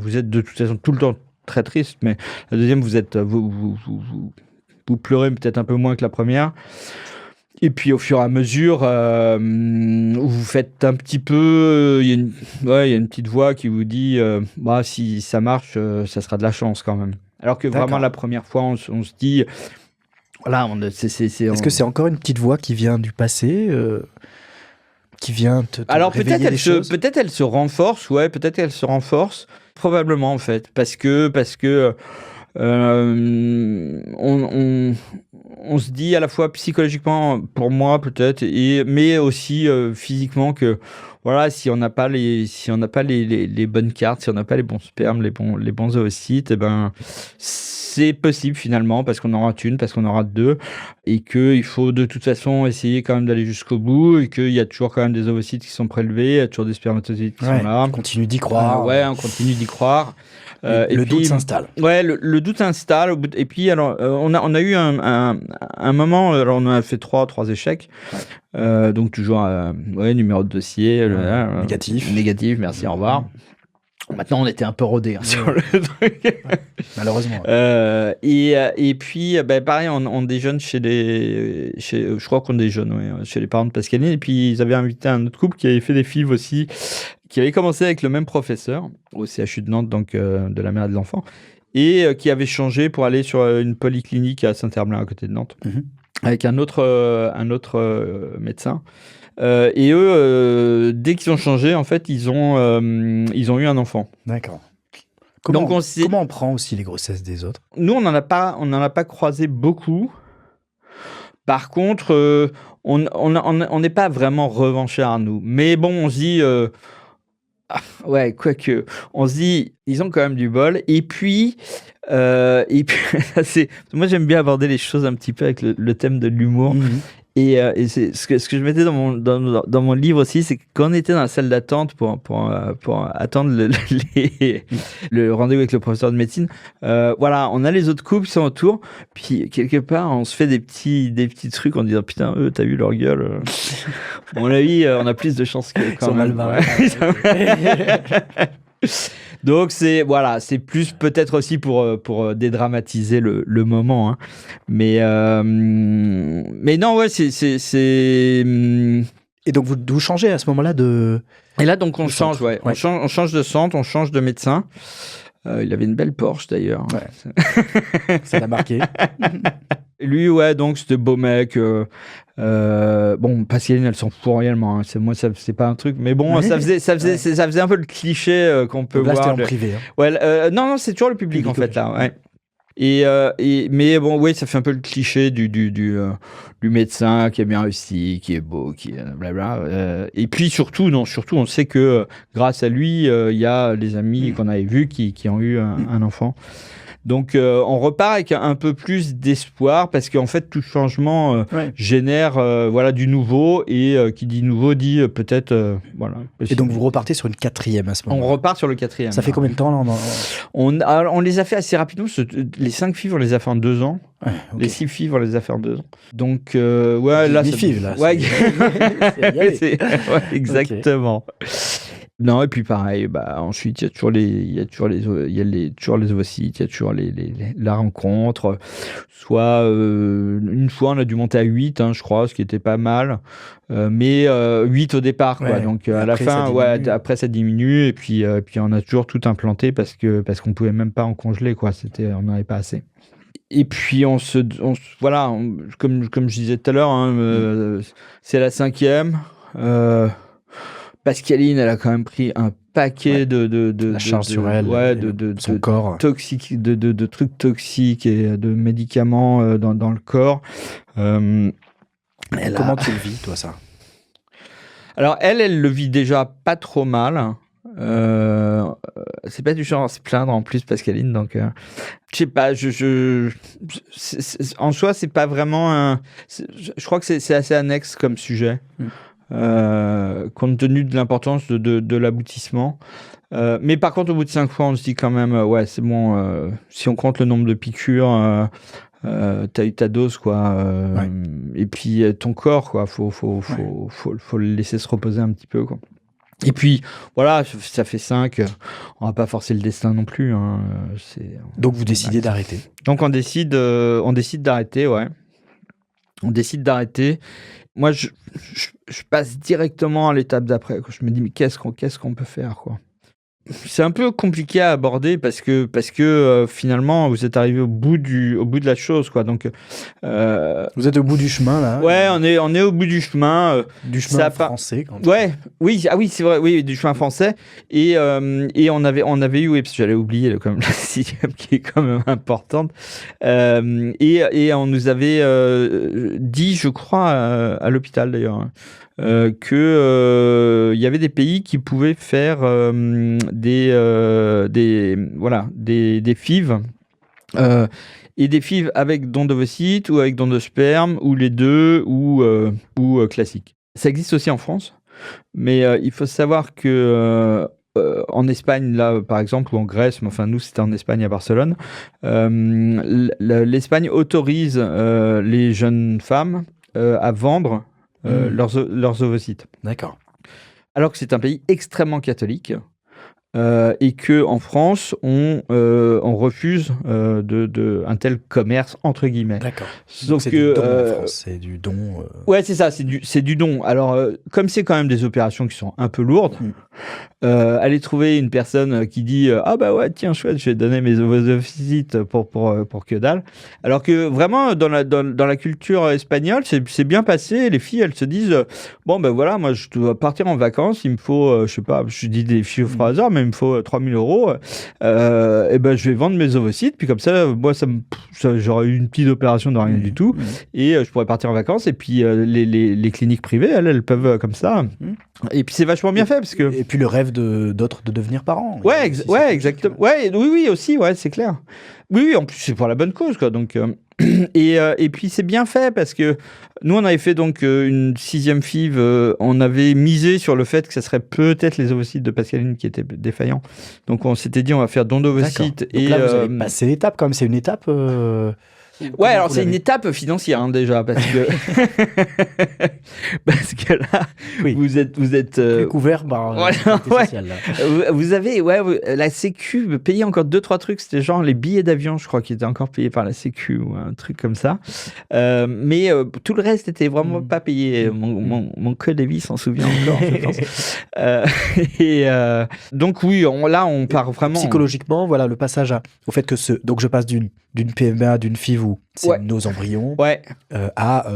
vous êtes de toute façon tout le temps très triste, mais la 2e, vous pleurez peut-être un peu moins que la première. Et puis au fur et à mesure, vous faites un petit peu, il y a une petite voix qui vous dit, bah, si ça marche, ça sera de la chance quand même. Alors que vraiment la première fois, on se dit, voilà, Est-ce que c'est encore une petite voix qui vient du passé, qui vient te Alors réveiller peut-être elle se renforce, ouais, peut-être qu'elle se renforce, probablement en fait, parce que on se dit à la fois psychologiquement, pour moi peut-être, mais aussi physiquement que voilà, si on n'a pas les bonnes cartes, si on n'a pas les bons spermes, les bons oocytes, c'est possible finalement parce qu'on aura une, parce qu'on aura deux, et qu'il faut de toute façon essayer quand même d'aller jusqu'au bout, et qu'il y a toujours quand même des oocytes qui sont prélevés, il y a toujours des spermatozoïdes qui sont là. On continue d'y croire. On continue d'y croire. Le doute s'installe. Ouais, le doute s'installe. Et puis, alors, on a eu un moment, alors on a fait trois échecs. Ouais. Donc, toujours, numéro de dossier. Négatif, merci, au revoir. Maintenant, on était un peu rodés sur le truc. Malheureusement. Et puis, pareil, on déjeune je crois qu'on déjeune, chez les parents de Pascaline. Et puis, ils avaient invité un autre couple qui avait fait des FIV aussi, qui avait commencé avec le même professeur au CHU de Nantes, donc de la mère et de l'enfant, et qui avait changé pour aller sur une polyclinique à Saint-Herblain, à côté de Nantes, avec un autre médecin. Et eux, dès qu'ils ont changé, en fait, ils ont eu un enfant. D'accord. Comment on prend aussi les grossesses des autres ? Nous, on n'en a pas croisé beaucoup. Par contre, on n'est pas vraiment revanchards, nous. Mais bon, on se dit... quoique, on se dit, ils ont quand même du bol. Et puis moi, j'aime bien aborder les choses un petit peu avec le thème de l'humour. Et c'est ce que je mettais dans mon livre aussi, c'est que quand on était dans la salle d'attente pour attendre le rendez-vous avec le professeur de médecine, voilà, on a les autres couples qui sont autour, puis quelque part on se fait des petits trucs en disant putain, eux, t'as vu leur gueule, à mon avis, on a plus de chance que quand même. Donc c'est plus peut-être aussi pour dédramatiser le moment, hein. Mais non, ouais, c'est Et donc vous changez à ce moment-là de... Et là donc on change, ouais. On change de centre, on change de médecin. Il avait une belle Porsche d'ailleurs. Ouais. Ça l'a marqué. Lui, ouais, donc c'était beau mec. Bon, Pascaline, elle s'en fout réellement. Hein. Moi, c'est pas un truc. Mais bon, ça faisait un peu le cliché qu'on peut donc là, voir. C'était en privé. Hein. Ouais, non, c'est toujours le public en fait là. Ouais. Mais bon, oui, ça fait un peu le cliché du médecin qui est bien réussi, qui est beau, qui est blabla. Et puis surtout, on sait que grâce à lui, il y a les amis qu'on avait vus qui ont eu un enfant. Donc, on repart avec un peu plus d'espoir parce qu'en fait, tout changement génère du nouveau et qui dit nouveau dit peut-être... voilà. Et donc, vous repartez sur une 4e à ce moment-là. On repart sur le 4e. Ça fait combien de temps là on les a fait assez rapidement. Les 5 FIV, on les a fait en 2 ans. Ouais, okay. Les 6 FIV, on les a fait en 2 ans. Donc, là... FIV, là. Ouais, exactement. Okay. Non, et puis pareil, ensuite, il y a toujours les ovocytes, il y a toujours la rencontre. Soit, une fois, on a dû monter à 8, je crois, ce qui était pas mal. Mais 8 au départ, quoi. Donc, à la fin, après, ça diminue. Et puis, on a toujours tout implanté parce qu'on pouvait même pas en congeler, quoi. On n'en avait pas assez. Et puis, comme je disais tout à l'heure, c'est la 5e. Pascaline, elle a quand même pris un paquet de la charge sur elle, de son corps, toxique, de trucs toxiques et de médicaments dans le corps. Comment tu le vis, toi, ça ? Alors elle le vit déjà pas trop mal. C'est pas du genre à se plaindre en plus, Pascaline, donc je sais pas, en soi c'est pas vraiment je crois que c'est assez annexe comme sujet. Compte tenu de l'importance de l'aboutissement. Mais par contre, au bout de 5 fois, on se dit quand même, c'est bon, si on compte le nombre de piqûres, t'as eu ta dose, quoi. Et puis, ton corps, quoi, faut le laisser se reposer un petit peu, quoi. Et puis, voilà, ça fait 5, on va pas forcer le destin non plus. Hein, donc, vous décidez d'arrêter. Donc, on décide d'arrêter, ouais. On décide d'arrêter. Moi, je passe directement à l'étape d'après, quoi. Je me dis, mais qu'est-ce qu'on peut faire, quoi. C'est un peu compliqué à aborder parce que finalement, vous êtes arrivé au bout de la chose, quoi. Donc, vous êtes au bout du chemin, là. Ouais, on est au bout du chemin. Du chemin français, quand même. Ouais, oui, c'est vrai, oui, du chemin français. Et on avait eu, oui, parce que j'allais oublier comme la 6e qui est quand même importante. Et on nous avait dit, je crois, à l'hôpital d'ailleurs, que il y avait des pays qui pouvaient faire des FIV. Et des FIV avec don d'ovocytes ou avec don de sperme, ou les deux, ou classique. Ça existe aussi en France, mais il faut savoir que en Espagne, là, par exemple, ou en Grèce, mais enfin, nous, c'était en Espagne, à Barcelone, l'Espagne autorise les jeunes femmes à vendre leurs ovocytes. D'accord. Alors que c'est un pays extrêmement catholique. Et que en France on refuse un tel commerce entre guiguillemets. D'accord. Sauf c'est que du don en France, c'est du don. Ouais, c'est ça, c'est du don. Alors comme c'est quand même des opérations qui sont un peu lourdes, aller trouver une personne qui dit ah bah ouais tiens chouette, je vais donner mes ovocytes pour que dalle. Alors que vraiment dans la culture espagnole, c'est bien passé. Les filles elles se disent bon ben voilà, moi je dois partir en vacances, il me faut je sais pas, je dis des chiffres au hasard, mais il me faut 3 000 €. Et ben je vais vendre mes ovocytes, puis comme ça moi j'aurais eu une petite opération de rien du tout, et je pourrais partir en vacances. Et puis les cliniques privées elles peuvent comme ça. Et puis c'est vachement bien fait parce que. Et puis le rêve d'autres de devenir parents. Ouais, exactement. Ouais, oui aussi, ouais, c'est clair. Oui, en plus c'est pour la bonne cause, quoi. Donc et puis c'est bien fait parce que nous on avait fait donc une 6e FIV. On avait misé sur le fait que ça serait peut-être les ovocytes de Pascaline qui étaient défaillants. Donc on s'était dit on va faire don d'ovocytes. Donc là vous avez passé l'étape quand même. C'est une étape. Ouais, alors c'est une étape financière déjà parce que là oui. vous êtes plus couvert par social, là. Vous avez la Sécu payait encore 2-3 trucs, c'était genre les billets d'avion, je crois, qui étaient encore payés par la Sécu ou un truc comme ça. Mais tout le reste était vraiment pas payé. Mon code vie s'en souvient encore, je pense. Donc oui, on part vraiment psychologiquement. Voilà le passage au fait que donc je passe d'une PMA, d'une FIV où c'est nos embryons, à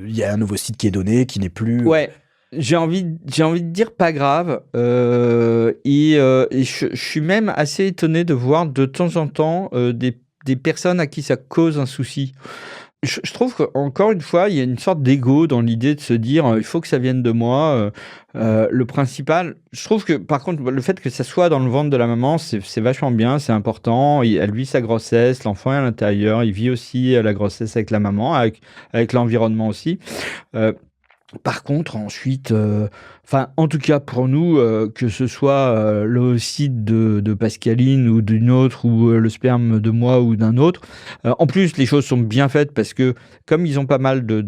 il y a un ovocyte qui est donné, qui n'est plus. Ouais. J'ai envie de dire pas grave. Et je suis même assez étonné de voir de temps en temps des personnes à qui ça cause un souci. Je trouve qu'encore une fois, il y a une sorte d'ego dans l'idée de se dire il faut que ça vienne de moi. Le principal, je trouve que par contre, le fait que ça soit dans le ventre de la maman, c'est vachement bien, c'est important. Elle vit sa grossesse, l'enfant est à l'intérieur, il vit aussi la grossesse avec la maman, avec l'environnement aussi. Par contre, ensuite, en tout cas pour nous, que ce soit l'ovocyte de Pascaline ou d'une autre, ou le sperme de moi ou d'un autre, en plus les choses sont bien faites parce que comme ils ont pas mal de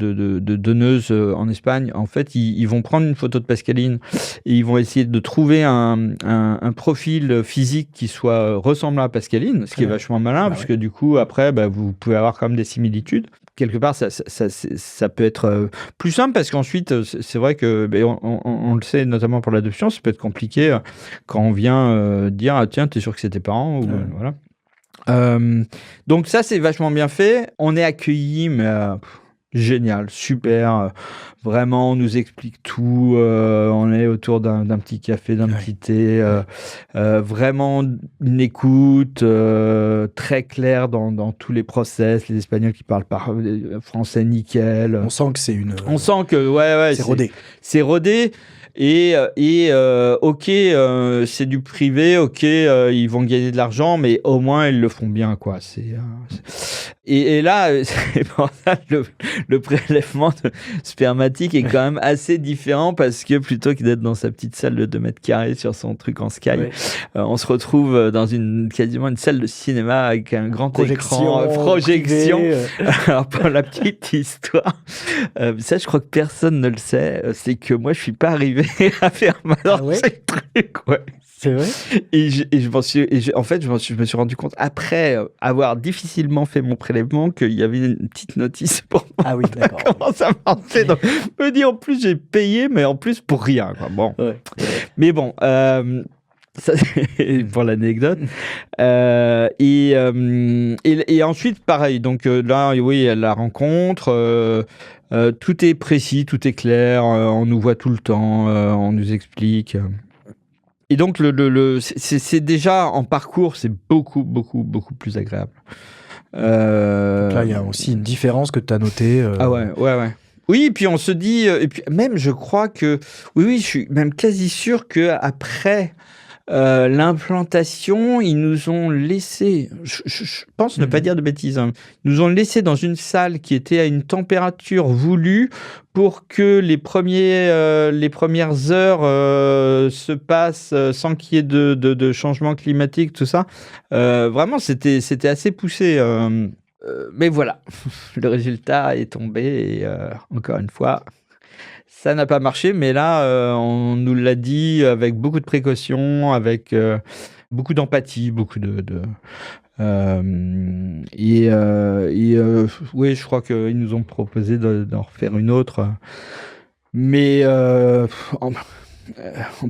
donneuses en Espagne, en fait ils vont prendre une photo de Pascaline et ils vont essayer de trouver un profil physique qui soit ressemblant à Pascaline, ce qui est vachement malin, parce que du coup après vous pouvez avoir quand même des similitudes. Quelque part, ça peut être plus simple parce qu'ensuite, c'est vrai que on le sait notamment pour l'adoption, ça peut être compliqué quand on vient dire tiens, t'es sûr que c'est tes parents ou voilà. Donc ça, c'est vachement bien fait. On est accueillis, mais génial, super. Vraiment, on nous explique tout. On est autour d'un petit café, d'un petit thé. Vraiment une écoute très claire dans tous les process. Les Espagnols qui parlent français nickel. On sent que c'est on sent que c'est rodé. C'est rodé. Et ok, c'est du privé, ok, ils vont gagner de l'argent, mais au moins ils le font bien, quoi. Et là, c'est pour ça le prélèvement spermatique est quand même assez différent parce que plutôt que d'être dans sa petite salle de 2 mètres carrés sur son truc en Sky, on se retrouve dans quasiment une salle de cinéma avec un grand projection. Alors pour la petite histoire, ça je crois que personne ne le sait, c'est que moi je suis pas arrivé à faire ma truc, C'est vrai? Je me suis rendu compte, après avoir difficilement fait mon prélèvement, qu'il y avait une petite notice pour moi. Ah oui, d'accord. Comment ça marchait. Donc, je me dis, en plus, j'ai payé, mais en plus, pour rien, quoi. Bon. Ouais. Mais bon, ça, c'est pour l'anecdote. Et ensuite, pareil. Donc là, oui, la rencontre. Tout est précis, tout est clair. On nous voit tout le temps. On nous explique. Et donc, c'est déjà en parcours, c'est beaucoup, beaucoup, beaucoup plus agréable. Donc là, il y a aussi une différence que tu as notée. Ah ouais. Oui, et puis on se dit, et puis même je crois que, oui, je suis même quasi sûr que après l'implantation, ils nous ont laissé, je pense ne pas dire de bêtises, hein, ils nous ont laissé dans une salle qui était à une température voulue pour que les premières heures se passent sans qu'il y ait de changement climatique, tout ça. Vraiment, c'était assez poussé. Mais voilà, le résultat est tombé et encore une fois, ça n'a pas marché. Mais là, on nous l'a dit avec beaucoup de précautions, avec beaucoup d'empathie, beaucoup oui, je crois qu'ils nous ont proposé d'en refaire une autre. Mais en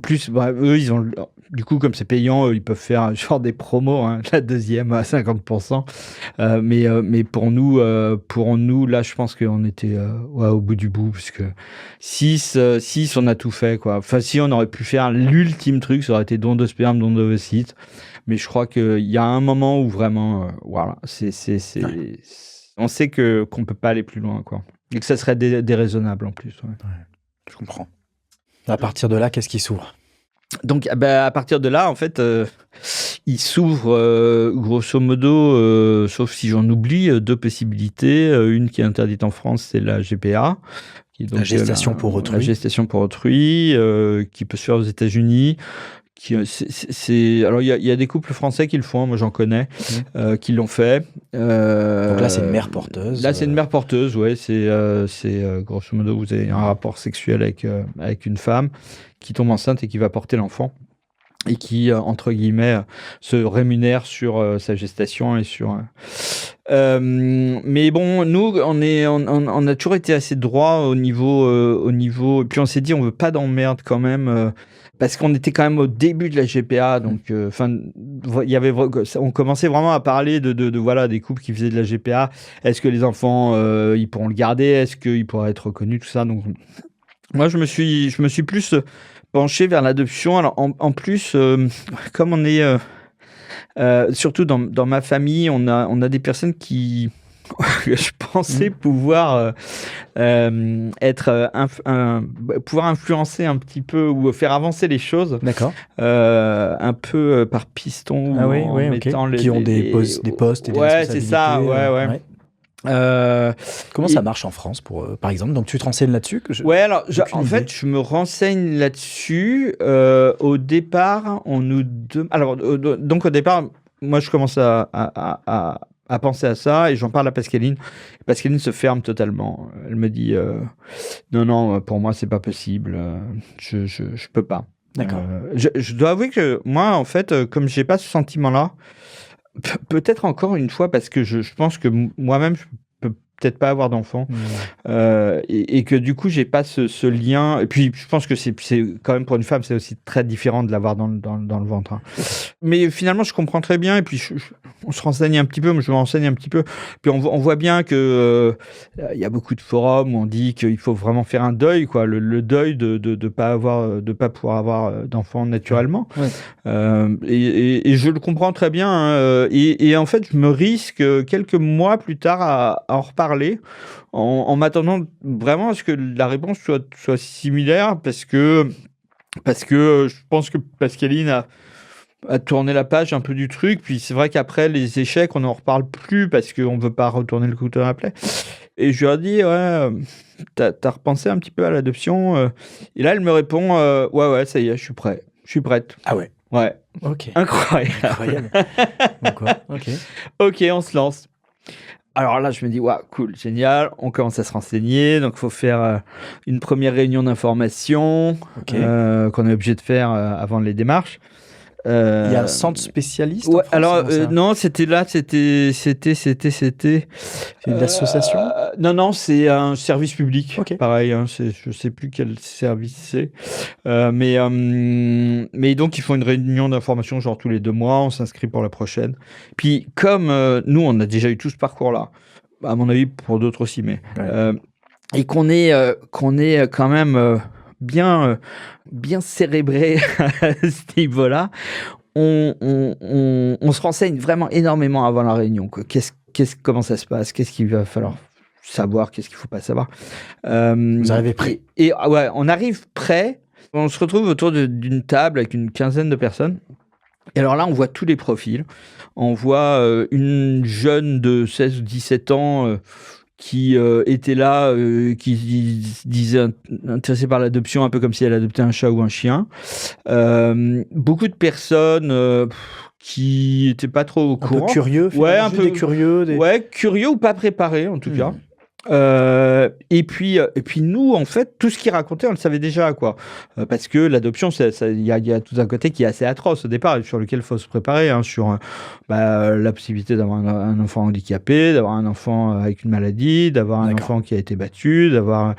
plus, eux, ils ont... Du coup, comme c'est payant, ils peuvent faire genre des promos, hein, la deuxième à 50%. Mais pour nous, là, je pense qu'on était au bout du bout, parce que 6, on a tout fait, quoi. Enfin, si on aurait pu faire l'ultime truc, ça aurait été don de sperme, don d'ovocytes. Mais je crois qu'il y a un moment où vraiment, voilà, ouais. On sait qu'on peut pas aller plus loin, quoi. Et que ça serait déraisonnable en plus. Ouais. Ouais, je comprends. À partir de là, qu'est-ce qui s'ouvre ? Donc, à partir de là, en fait, il s'ouvre, grosso modo, sauf si j'en oublie, 2 possibilités. Une qui est interdite en France, c'est la GPA. Qui est donc la gestation pour autrui. La gestation pour autrui, qui peut se faire aux États-Unis. Alors, il y a des couples français qui le font, moi j'en connais, qui l'ont fait. Donc là, c'est une mère porteuse. Là, c'est une mère porteuse, ouais. C'est grosso modo, vous avez un rapport sexuel avec une femme qui tombe enceinte et qui va porter l'enfant et qui, entre guillemets, se rémunère sur sa gestation et sur... mais bon, nous, on a toujours été assez droit au niveau... Et puis on s'est dit, on veut pas d'emmerde quand même... parce qu'on était quand même au début de la GPA, donc on commençait vraiment à parler de voilà, des couples qui faisaient de la GPA. Est-ce que les enfants ils pourront le garder? Est-ce qu'ils pourraient être reconnus? Tout ça. Donc moi je me suis plus penché vers l'adoption. Alors en plus, comme on est surtout dans ma famille, on a des personnes qui je pensais pouvoir pouvoir influencer un petit peu ou faire avancer les choses. D'accord. Un peu par piston. Ah oui, mettant qui ont des postes et des responsabilités. C'est ça, ouais. Comment ça marche en France, par exemple? Donc tu te renseignes là-dessus alors en fait, je me renseigne là-dessus. Au départ, donc au départ, moi je commence à penser à ça et j'en parle à Pascaline. Pascaline se ferme totalement. Elle me dit non, pour moi c'est pas possible. Je peux pas. D'accord. Je dois avouer que moi, en fait, comme j'ai pas ce sentiment-là, peut-être encore une fois parce que je pense que moi-même je peux peut-être pas avoir d'enfant et que du coup j'ai pas ce lien. Et puis je pense que c'est quand même pour une femme c'est aussi très différent de l'avoir dans le ventre, hein. Mais finalement je comprends très bien et puis on se renseigne un petit peu, moi je me renseigne un petit peu, puis on voit bien que il y a beaucoup de forums où on dit qu'il faut vraiment faire un deuil, quoi, le deuil de pas pouvoir avoir d'enfants naturellement. Ouais. Et je le comprends très bien, hein, et en fait je me risque quelques mois plus tard à en reparler en m'attendant vraiment à ce que la réponse soit similaire parce que je pense que Pascaline a tourné la page un peu du truc, puis c'est vrai qu'après les échecs on n'en reparle plus parce qu'on veut pas retourner le couteau dans la plaie. Et je lui ai dit t'as repensé un petit peu à l'adoption, et là elle me répond ouais ça y est, je suis prête. Ah ouais. Ok. Incroyable. Ok, on se lance. Alors là, je me dis, cool, génial, on commence à se renseigner, donc il faut faire une première réunion d'information qu'on est obligé de faire avant les démarches. Il y a un centre spécialiste en France, alors ça non, c'était C'est une association non, c'est un service public. Ok. Pareil, hein, je sais plus quel service c'est. Mais donc, ils font une réunion d'information genre tous les 2 mois, on s'inscrit pour la prochaine. Puis, comme nous, on a déjà eu tout ce parcours-là, à mon avis, pour d'autres aussi, mais... Ouais. Et qu'on est quand même bien cérébré à ce niveau-là, on se renseigne vraiment énormément avant la réunion, quoi. Comment ça se passe, qu'est-ce qu'il va falloir savoir, qu'est-ce qu'il ne faut pas savoir. Vous arrivez prêt. Et ouais, on arrive prêt, on se retrouve autour d'une table avec une quinzaine de personnes. Et alors là, on voit tous les profils. On voit une jeune de 16 ou 17 ans qui était là, qui disait intéressée par l'adoption, un peu comme si elle adoptait un chat ou un chien. Beaucoup de personnes qui n'étaient pas trop au courant. Un peu curieux, ouais, un peu des curieux. Ouais, curieux ou pas préparés en tout cas. Et puis nous, en fait, tout ce qu'il racontait, on le savait déjà, quoi. Parce que l'adoption, il y a tout un côté qui est assez atroce au départ, sur lequel il faut se préparer, hein, sur la possibilité d'avoir un enfant handicapé, d'avoir un enfant avec une maladie, d'avoir un enfant qui a été battu, d'avoir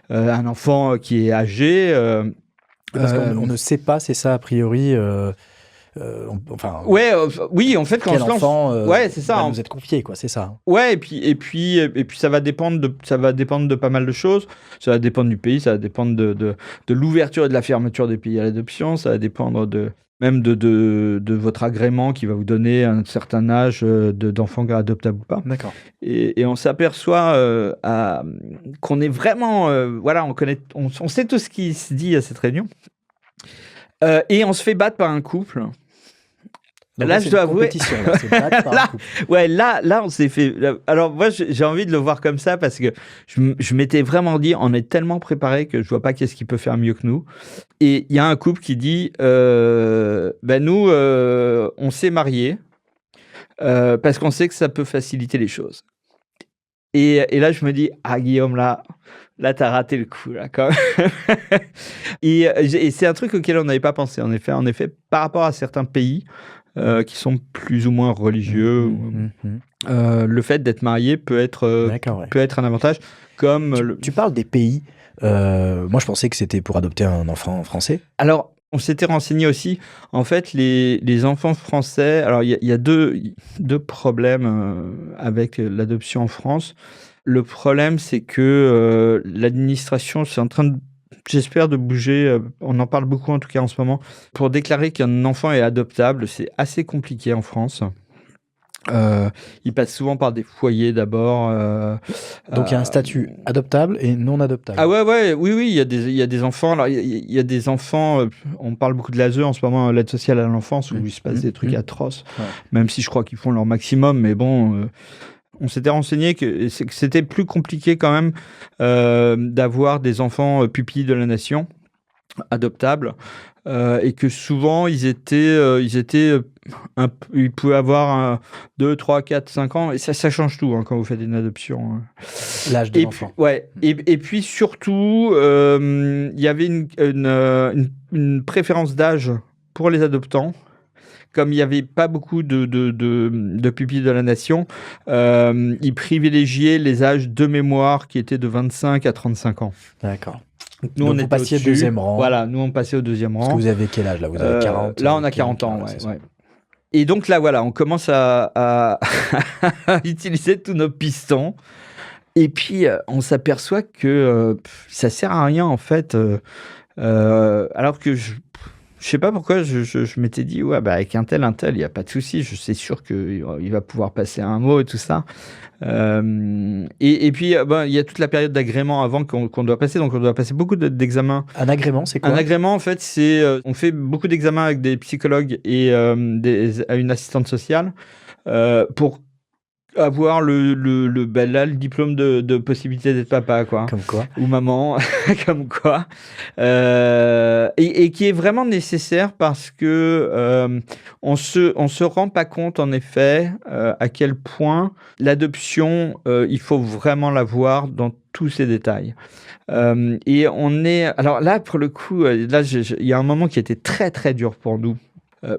un enfant qui est âgé. Parce qu'on ne sait pas, c'est ça, a priori... oui, en fait, quand on se lance, c'est ça. Vous êtes confié, quoi, c'est ça. Ouais, et puis, ça va dépendre de pas mal de choses. Ça va dépendre du pays, ça va dépendre de l'ouverture et de la fermeture des pays à l'adoption. Ça va dépendre même de votre agrément qui va vous donner un certain âge d'enfant adoptable ou pas. D'accord. Et on s'aperçoit qu'on est vraiment, on sait tout ce qui se dit à cette réunion. Et on se fait battre par un couple. Donc là, je dois avouer. Là, on s'est fait. Alors, moi, j'ai envie de le voir comme ça parce que je m'étais vraiment dit, on est tellement préparé que je vois pas qu'est-ce qui peut faire mieux que nous. Et il y a un couple qui dit, nous, on s'est mariés parce qu'on sait que ça peut faciliter les choses. Et là, je me dis, Guillaume, là, t'as raté le coup, là, quand même. et c'est un truc auquel on n'avait pas pensé, en effet, par rapport à certains pays qui sont plus ou moins religieux. Le fait d'être marié peut être un avantage. Comme tu parles des pays. Moi, je pensais que c'était pour adopter un enfant français. Alors, on s'était renseigné aussi. En fait, les enfants français... Alors, il y a deux problèmes avec l'adoption en France. Le problème, c'est que l'administration, c'est en train j'espère de bouger. On en parle beaucoup, en tout cas, en ce moment. Pour déclarer qu'un enfant est adoptable, c'est assez compliqué en France. Il passe souvent par des foyers d'abord. Donc il y a un statut adoptable et non adoptable. Ah oui, il y a des enfants. Alors il y a des enfants. On parle beaucoup de l'ASE en ce moment, l'aide sociale à l'enfance, où il se passe des trucs atroces. Ouais. Même si je crois qu'ils font leur maximum, mais bon. On s'était renseigné que c'était plus compliqué quand même d'avoir des enfants pupilles de la nation adoptables. Et que souvent ils pouvaient avoir 2, 3, 4, 5 ans, et ça change tout quand vous faites une adoption. L'âge de l'enfant. Et puis surtout, il y avait une préférence d'âge pour les adoptants. Comme il n'y avait pas beaucoup de pupilles de la nation, ils privilégiaient les âges de mémoire qui étaient de 25 à 35 ans. D'accord. Nous, donc, vous passiez au deuxième rang. Voilà, nous, on passait au deuxième rang. Parce que vous avez quel âge, là? Vous avez 40 Là, on a 40 ans, ouais. Et donc, là, voilà, on commence à utiliser tous nos pistons. Et puis, on s'aperçoit que ça ne sert à rien, en fait. Alors que je sais pas pourquoi je m'étais dit, avec un tel, il n'y a pas de souci. Je suis sûr qu'il va pouvoir passer un mot et tout ça. Et puis, il y a toute la période d'agrément avant qu'on doit passer. Donc, on doit passer beaucoup d'examens. Un agrément, c'est quoi? Un agrément, en fait, c'est... on fait beaucoup d'examens avec des psychologues et une assistante sociale pour avoir le diplôme de possibilité d'être papa, quoi. Comme quoi. Ou maman, comme quoi. Et qui est vraiment nécessaire parce que on se rend pas compte, en effet, à quel point l'adoption, il faut vraiment la voir dans tous ses détails. Et on est... Alors là, pour le coup, il y a un moment qui a été très, très dur pour nous.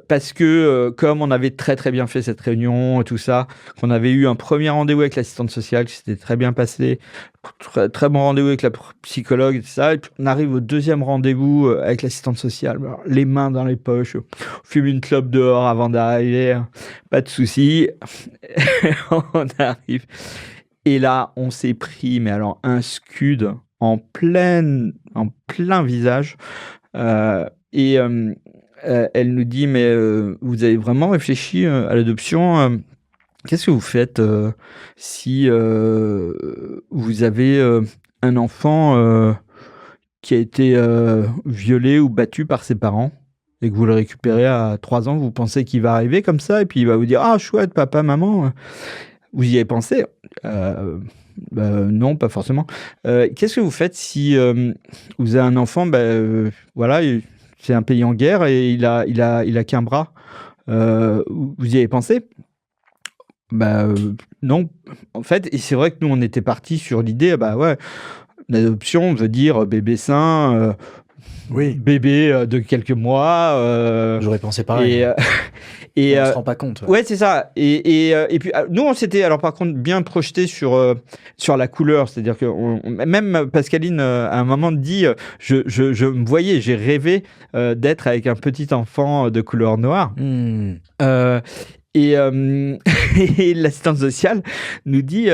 Parce que comme on avait très très bien fait cette réunion et tout ça, qu'on avait eu un premier rendez-vous avec l'assistante sociale qui s'était très bien passé, très, très bon rendez-vous avec la psychologue et tout ça, et puis on arrive au deuxième rendez-vous avec l'assistante sociale, alors, les mains dans les poches, on fume une clope dehors avant d'arriver, pas de souci, on arrive. Et là, on s'est pris, mais alors un scud en plein visage. Elle nous dit, mais vous avez vraiment réfléchi à l'adoption qu'est-ce que vous faites si vous avez un enfant qui a été violé ou battu par ses parents et que vous le récupérez à 3 ans, vous pensez qu'il va arriver comme ça et puis il va vous dire « Ah, chouette, papa, maman !» Vous y avez pensé non, pas forcément. Qu'est-ce que vous faites si vous avez un enfant, voilà, c'est un pays en guerre et il a qu'un bras. Vous y avez pensé? Non. En fait, et c'est vrai que nous, on était partis sur l'idée, l'adoption veut dire bébé sain, Oui. bébé de quelques mois. J'aurais pensé pareil. Et on se rend pas compte. Ouais, c'est ça. Et puis, nous, on s'était, alors par contre, bien projeté sur la couleur. C'est-à-dire que même Pascaline, à un moment, dit je me voyais, j'ai rêvé d'être avec un petit enfant de couleur noire. Et l'assistante sociale nous dit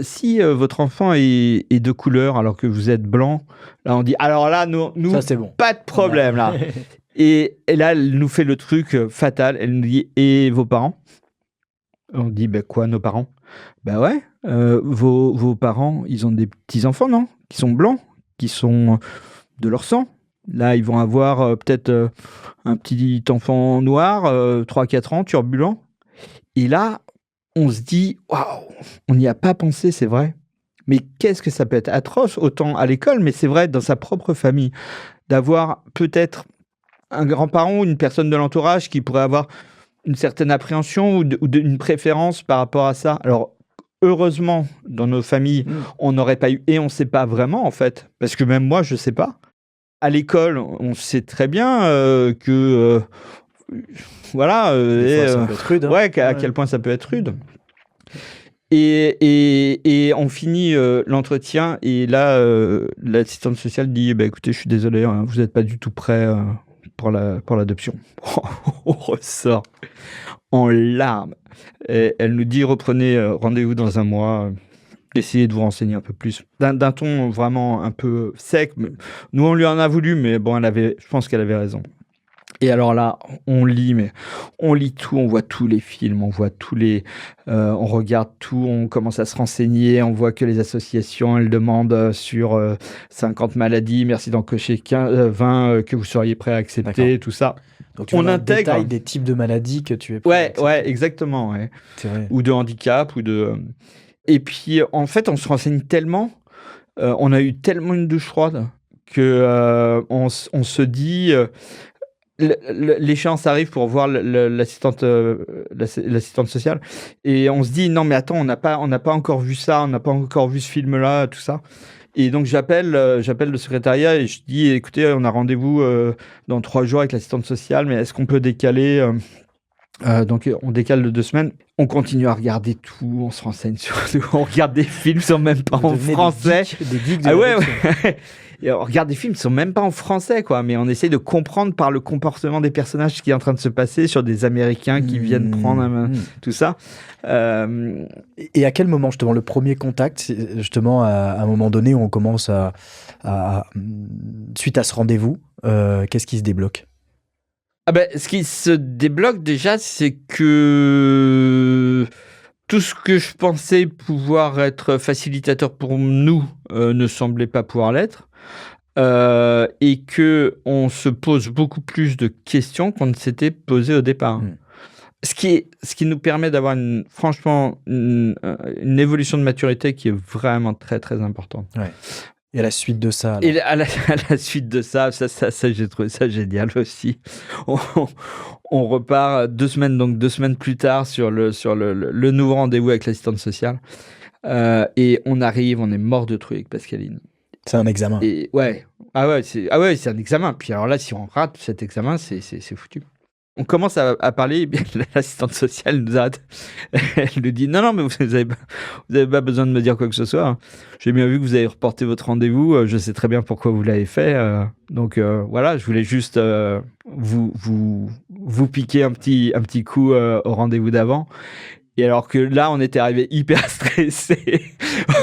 si votre enfant est de couleur alors que vous êtes blanc, là, on dit alors là, nous ça, c'est bon. Pas de problème, là. Et là, elle nous fait le truc fatal. Elle nous dit et vos parents? On dit quoi, nos parents? Ouais, vos parents, ils ont des petits-enfants, non? Qui sont blancs, qui sont de leur sang. Là, ils vont avoir peut-être un petit enfant noir, 3-4 ans, turbulent. Et là, on se dit waouh, on n'y a pas pensé, c'est vrai. Mais qu'est-ce que ça peut être atroce, autant à l'école, mais c'est vrai dans sa propre famille, d'avoir peut-être un grand-parent ou une personne de l'entourage qui pourrait avoir une certaine appréhension ou une préférence par rapport à ça. Alors, heureusement, dans nos familles, on n'aurait pas eu, et on ne sait pas vraiment, en fait, parce que même moi, je ne sais pas. À l'école, on sait très bien que... voilà. Ça peut être rude. À quel point ça peut être rude. Et on finit l'entretien, et là, l'assistante sociale dit écoutez, je suis désolé, hein, vous n'êtes pas du tout prêt pour l'adoption. On ressort en larmes. Et elle nous dit reprenez rendez-vous dans un mois. Essayez de vous renseigner un peu plus. D'un ton vraiment un peu sec. Mais nous, on lui en a voulu, mais bon, je pense qu'elle avait raison. Et alors là, on lit tout, on voit tous les films, on voit on regarde tout, on commence à se renseigner, on voit que les associations, elles demandent sur 50 maladies, merci d'en cocher 20 que vous seriez prêt à accepter, D'accord. tout ça. Donc on intègre le détail des types de maladies que tu es prêt à accepter. Ouais, exactement. Ouais. C'est vrai. Ou de handicap, ou de... Et puis, en fait, on se renseigne tellement, on a eu tellement une douche froide que on se dit... l'échéance arrive pour voir l'assistante sociale et on se dit non mais attends, on n'a pas encore vu ça, on n'a pas encore vu ce film là, tout ça. Et donc j'appelle le secrétariat et je dis écoutez, on a rendez-vous dans 3 jours avec l'assistante sociale, mais est-ce qu'on peut décaler donc on décale de 2 semaines. On continue à regarder tout, on se renseigne sur tout, on regarde des films qui sont même pas en français. Des geeks de ouais. Et on regarde des films qui sont même pas en français, quoi, mais on essaie de comprendre par le comportement des personnages ce qui est en train de se passer sur des Américains qui viennent prendre tout ça. Et à quel moment, justement, le premier contact, justement, à un moment donné où on commence suite à ce rendez-vous, qu'est-ce qui se débloque? Ce qui se débloque déjà, c'est que tout ce que je pensais pouvoir être facilitateur pour nous ne semblait pas pouvoir l'être. Et que on se pose beaucoup plus de questions qu'on ne s'était posé au départ. Ce qui nous permet d'avoir franchement une évolution de maturité qui est vraiment très très importante. Ouais. Et à la suite de ça, et à la suite de ça, j'ai trouvé ça génial aussi. On repart 2 semaines, donc 2 semaines plus tard sur le nouveau rendez-vous avec l'assistante sociale. Et on arrive, on est mort de trucs avec Pascaline. C'est un examen. Et c'est un examen. Puis alors là, si on rate cet examen, c'est foutu. On commence à parler, et bien, l'assistante sociale nous arrête. Elle nous dit non, mais vous avez pas besoin de me dire quoi que ce soit, hein. J'ai bien vu que vous avez reporté votre rendez-vous. Je sais très bien pourquoi vous l'avez fait. Donc voilà, je voulais juste vous piquer un petit coup au rendez-vous d'avant. Et alors que là, on était arrivé hyper stressé.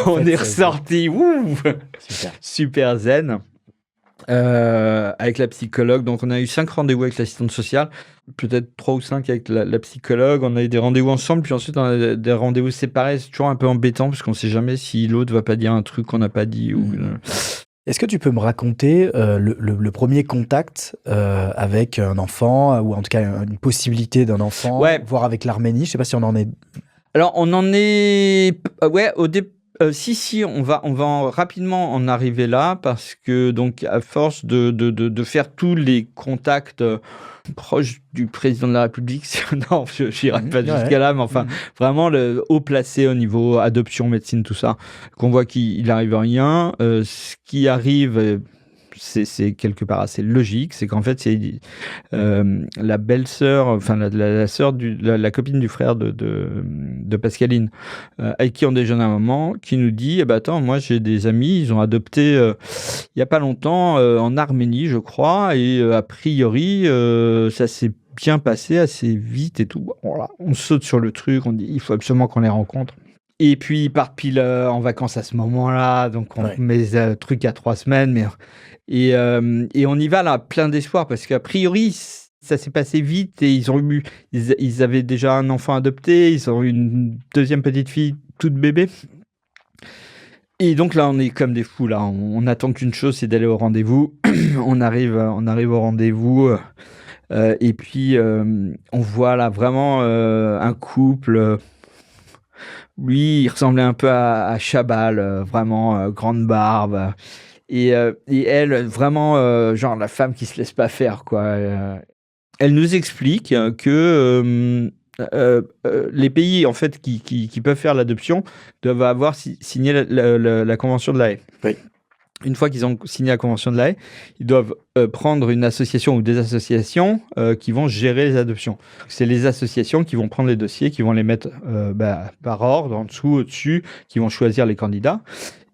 On est ressorti super zen. Avec la psychologue. Donc, on a eu 5 rendez-vous avec l'assistante sociale, peut-être 3 ou 5 avec la psychologue. On a eu des rendez-vous ensemble, puis ensuite, on a des rendez-vous séparés. C'est toujours un peu embêtant parce qu'on ne sait jamais si l'autre va pas dire un truc qu'on n'a pas dit. Est-ce que tu peux me raconter le premier contact avec un enfant, ou en tout cas une possibilité d'un enfant, voire avec l'Arménie? Je ne sais pas si on en est... Alors, on en est... au début. Si, on va rapidement en arriver là parce que donc à force de faire tous les contacts proches du président de la République, non, je n'irai pas jusqu'à là, mais enfin vraiment le haut placé au niveau adoption, médecine, tout ça, qu'on voit qu'il n'arrive rien. Ce qui arrive, c'est quelque part assez logique, c'est qu'en fait c'est la belle-sœur, enfin la sœur la copine du frère de Pascaline, avec qui on déjeune à un moment, qui nous dit attends, moi j'ai des amis, ils ont adopté il y a pas longtemps en Arménie, je crois, et a priori ça s'est bien passé assez vite et tout. Voilà, on saute sur le truc, on dit il faut absolument qu'on les rencontre. Et puis ils partent pile en vacances à ce moment-là, donc on met le truc à 3 semaines, mais et on y va là plein d'espoir parce qu'a priori ça s'est passé vite et ils avaient déjà un enfant adopté, ils ont eu une deuxième petite fille toute bébé. Et donc là on est comme des fous là, on attend qu'une chose, c'est d'aller au rendez-vous. on arrive au rendez-vous et puis on voit là vraiment un couple. Lui, il ressemblait un peu à Chabal, vraiment grande barbe. Et elle, vraiment, genre la femme qui se laisse pas faire, quoi. Elle nous explique que les pays, en fait, qui peuvent faire l'adoption doivent avoir signé la Convention de La Haye. Oui. Une fois qu'ils ont signé la Convention de La Haye, ils doivent prendre une association ou des associations qui vont gérer les adoptions. C'est les associations qui vont prendre les dossiers, qui vont les mettre par ordre, en dessous, au-dessus, qui vont choisir les candidats.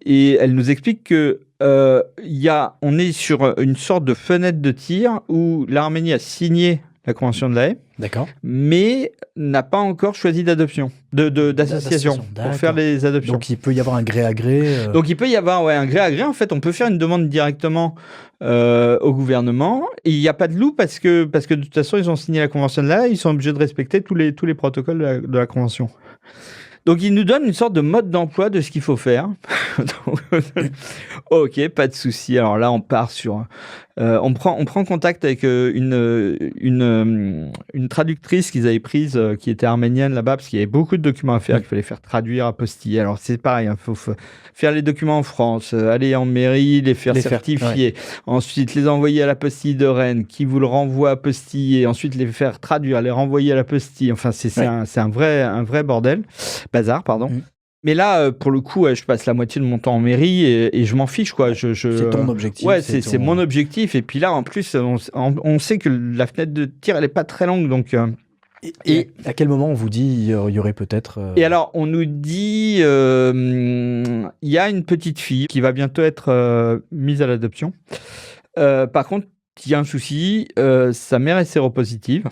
Et elle nous explique que on est sur une sorte de fenêtre de tir où l'Arménie a signé la Convention de La Haye, d'accord, mais n'a pas encore choisi d'association pour faire les adoptions. Donc il peut y avoir un gré à gré. Donc il peut y avoir un gré à gré. En fait, on peut faire une demande directement au gouvernement. Et il n'y a pas de loup parce que de toute façon, ils ont signé la Convention de La Haye, ils sont obligés de respecter tous les protocoles de la Convention. Donc, il nous donne une sorte de mode d'emploi de ce qu'il faut faire. Ok, pas de souci. Alors là, on part sur... on prend contact avec une traductrice qu'ils avaient prise, qui était arménienne là-bas, parce qu'il y avait beaucoup de documents à faire, qu'il fallait faire traduire, apostiller. Alors, c'est pareil, il faut faire les documents en France, aller en mairie, les faire certifier, ensuite les envoyer à l'apostille de Rennes, qui vous le renvoie apostiller, ensuite les faire traduire, les renvoyer à l'apostille. Enfin, c'est un vrai bordel. Bazar, pardon. Mais là, pour le coup, je passe la moitié de mon temps en mairie et je m'en fiche, quoi. C'est ton objectif. Ouais, c'est mon objectif. Et puis là, en plus, on sait que la fenêtre de tir, elle n'est pas très longue. Donc, et à quel moment on vous dit il y aurait peut-être... Et alors, on nous dit il y a une petite fille qui va bientôt être mise à l'adoption. Par contre, il y a un souci. Sa mère est séropositive.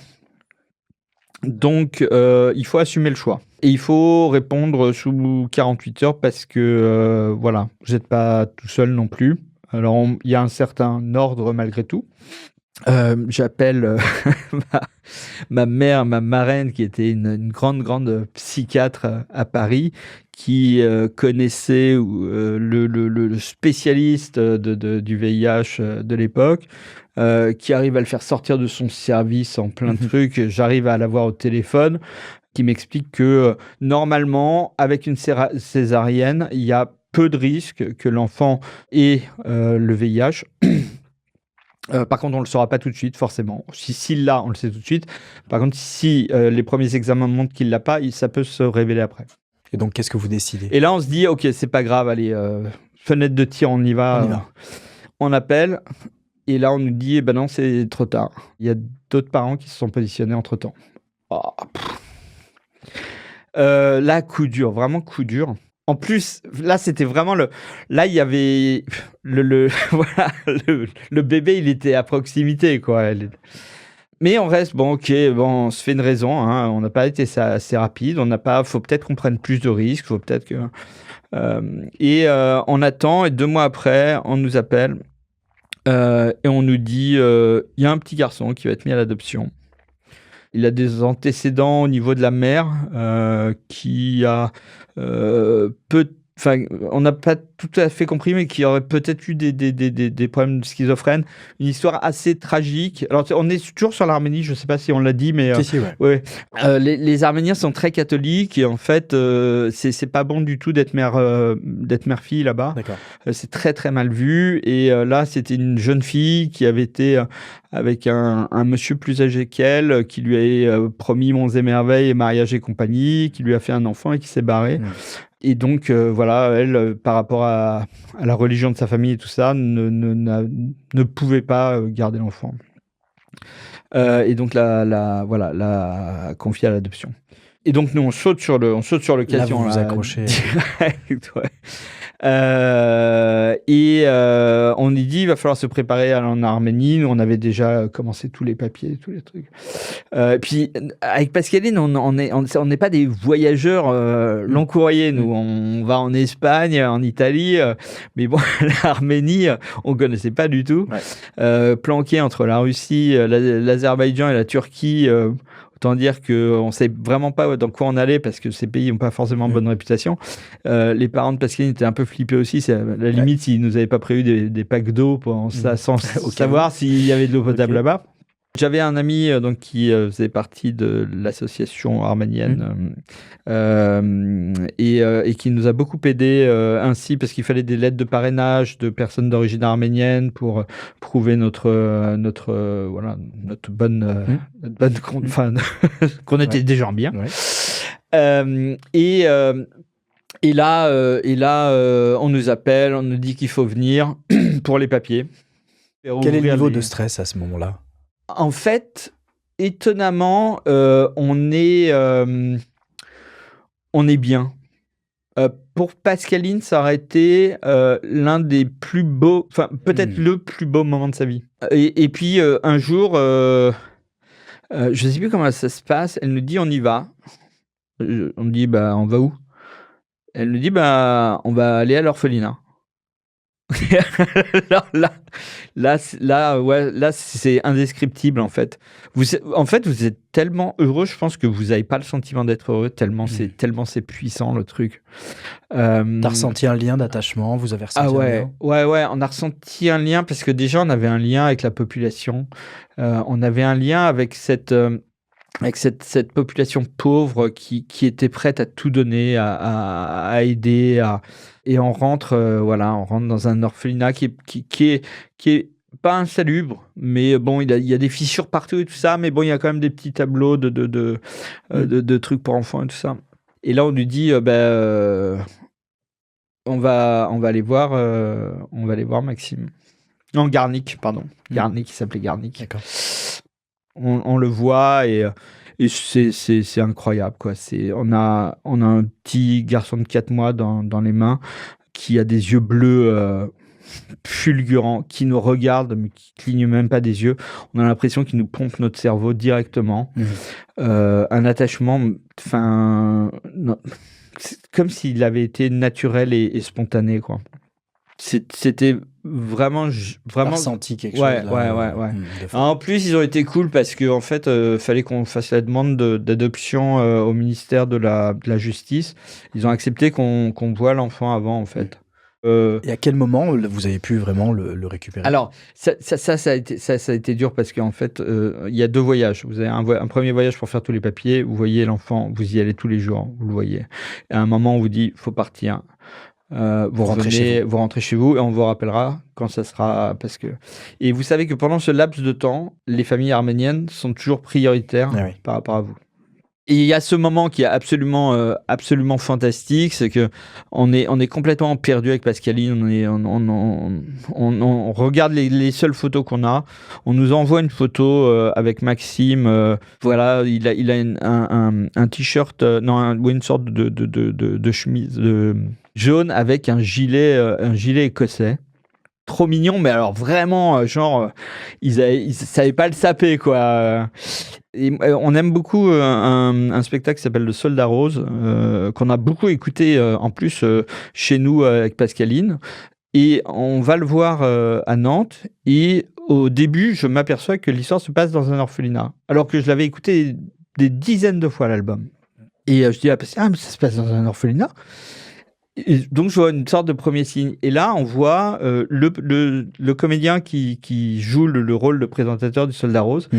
Donc, il faut assumer le choix. Et il faut répondre sous 48 heures parce que, voilà, vous n'êtes pas tout seul non plus. Alors, il y a un certain ordre malgré tout. J'appelle ma mère, ma marraine, qui était une grande psychiatre à Paris, qui connaissait le spécialiste du VIH de l'époque, qui arrive à le faire sortir de son service en plein de trucs. J'arrive à l'avoir au téléphone, qui m'explique que normalement, avec une césarienne, il y a peu de risques que l'enfant ait le VIH. Par contre, on ne le saura pas tout de suite, forcément. S'il l'a, on le sait tout de suite. Par contre, si les premiers examens montrent qu'il ne l'a pas, ça peut se révéler après. Et donc, qu'est-ce que vous décidez ? Et là, on se dit, ok, c'est pas grave, allez, fenêtre de tir, on y va. On appelle. Et là, on nous dit, ben non, c'est trop tard. Il y a d'autres parents qui se sont positionnés entre-temps. Oh, là, coup dur, vraiment coup dur. En plus, là, c'était vraiment Là, il y avait voilà, le bébé, il était à proximité, quoi. Mais on reste, bon, ok, bon, on se fait une raison, hein, on n'a pas été assez rapide, faut peut-être qu'on prenne plus de risques, faut peut-être que... on attend, et 2 mois après, on nous appelle, et on nous dit, il y a un petit garçon qui va être mis à l'adoption. Il a des antécédents au niveau de la mère, qui a on n'a pas tout à fait compris, mais qui aurait peut-être eu des problèmes schizophrènes. Une histoire assez tragique. Alors, on est toujours sur l'Arménie, je ne sais pas si on l'a dit, mais... Si, ouais. Les Arméniens sont très catholiques, et en fait, c'est pas bon du tout d'être mère-fille là-bas. D'accord. C'est très, très mal vu. Et là, c'était une jeune fille qui avait été... avec un monsieur plus âgé qu'elle, qui lui avait promis monts et merveilles et mariage et compagnie, qui lui a fait un enfant et qui s'est barré. Et donc, voilà, elle, par rapport à la religion de sa famille et tout ça, ne pouvait pas garder l'enfant. Et donc, la confier à l'adoption. Et donc, nous, on saute sur l'occasion. Là, vous vous accrochez. Direct, ouais. On lui dit, il va falloir se préparer à aller en Arménie. Nous, on avait déjà commencé tous les papiers, tous les trucs. Puis, avec Pascaline, on n'est pas des voyageurs long courrier. Nous, on va en Espagne, en Italie. Mais bon, l'Arménie, on ne connaissait pas du tout. Ouais. Planqué entre la Russie, l'Azerbaïdjan et la Turquie... Autant dire qu'on ne sait vraiment pas dans quoi on allait, parce que ces pays n'ont pas forcément bonne réputation. Les parents de Pascaline étaient un peu flippés aussi. C'est à la limite s'ils ne nous avaient pas prévu des packs d'eau sans savoir s'il y avait de l'eau potable là-bas. J'avais un ami qui faisait partie de l'association arménienne et qui nous a beaucoup aidé ainsi, parce qu'il fallait des lettres de parrainage de personnes d'origine arménienne pour prouver notre bonne enfin qu'on était des gens bien. Ouais. Et là, on nous appelle, on nous dit qu'il faut venir pour les papiers. Quel est le niveau de stress à ce moment-là ? En fait, étonnamment, on est bien. Pour Pascaline, ça aurait été l'un des plus beaux, enfin peut-être le plus beau moment de sa vie. Et puis un jour, je ne sais plus comment ça se passe, elle nous dit on y va. On dit on va où ? Elle nous dit on va aller à l'orphelinat. Là, c'est indescriptible en fait. Vous êtes tellement heureux, je pense que vous n'avez pas le sentiment d'être heureux tellement c'est puissant le truc. T'as ressenti un lien d'attachement, vous avez ressenti un lien ? Ouais, on a ressenti un lien parce que déjà on avait un lien avec la population, on avait un lien avec cette population pauvre qui était prête à tout donner, à aider, et on rentre dans un orphelinat qui est pas insalubre, mais bon, il y a des fissures partout et tout ça, mais bon, il y a quand même des petits tableaux de trucs pour enfants et tout ça. Et là, on lui dit, on va aller voir Maxime. Non, Garnic, pardon. Garnic, il s'appelait Garnic. D'accord. On le voit et c'est incroyable, quoi. On a un petit garçon de 4 mois dans les mains qui a des yeux bleus fulgurants, qui nous regarde mais qui cligne même pas des yeux. On a l'impression qu'il nous pompe notre cerveau directement. Un attachement, c'est comme s'il avait été naturel et spontané, quoi. C'était vraiment ressenti quelque chose là, ouais. En plus, ils ont été cool parce que en fait, fallait qu'on fasse la demande d'adoption au ministère de la justice. Ils ont accepté qu'on voit l'enfant avant, en fait. Et à quel moment vous avez pu vraiment le récupérer ? Alors, ça a été dur parce qu'en fait, il y a 2 voyages. Vous avez un premier voyage pour faire tous les papiers. Vous voyez l'enfant, vous y allez tous les jours, vous le voyez. Et à un moment, on vous dit, faut partir. Vous rentrez chez vous et on vous rappellera quand ça sera, et vous savez que pendant ce laps de temps, les familles arméniennes sont toujours prioritaires par rapport à vous. Et il y a ce moment qui est absolument fantastique, c'est que on est complètement perdu avec Pascaline. On regarde les seules photos qu'on a. On nous envoie une photo avec Maxime. Voilà, il a un t-shirt, une sorte de chemise jaune avec un gilet écossais. Trop mignon, mais alors vraiment, ils savaient pas le saper, quoi. Et, on aime beaucoup un spectacle qui s'appelle Le Soldat Rose, qu'on a beaucoup écouté en plus chez nous avec Pascaline. Et on va le voir à Nantes. Et au début, je m'aperçois que l'histoire se passe dans un orphelinat, alors que je l'avais écouté des dizaines de fois, l'album. Et je dis à Pascaline, mais ça se passe dans un orphelinat. Et donc je vois une sorte de premier signe. Et là, on voit le comédien qui joue le rôle de présentateur du Soldat Rose,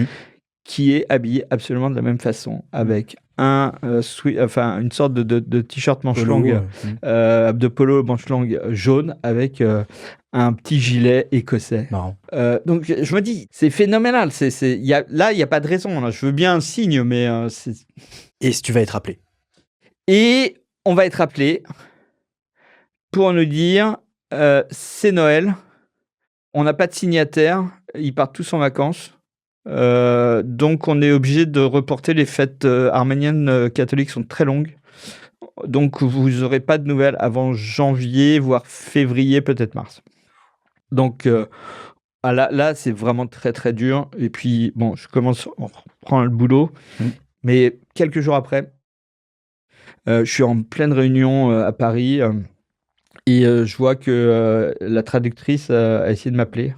qui est habillé absolument de la même façon, avec une sorte de t-shirt manche longue, de polo manche longue jaune, avec un petit gilet écossais. Donc je me dis, c'est phénoménal. Il n'y a pas de raison. Là. Je veux bien un signe, mais Et si tu vas être appelé. Et on va être appelé pour nous dire c'est Noël, on n'a pas de signataire, ils partent tous en vacances, donc on est obligé de reporter. Les fêtes arméniennes catholiques sont très longues, donc vous n'aurez pas de nouvelles avant janvier, voire février, peut-être mars. Donc là c'est vraiment très très dur. Et puis bon, on reprend le boulot, mais quelques jours après, je suis en pleine réunion à Paris. Et je vois que la traductrice a essayé de m'appeler.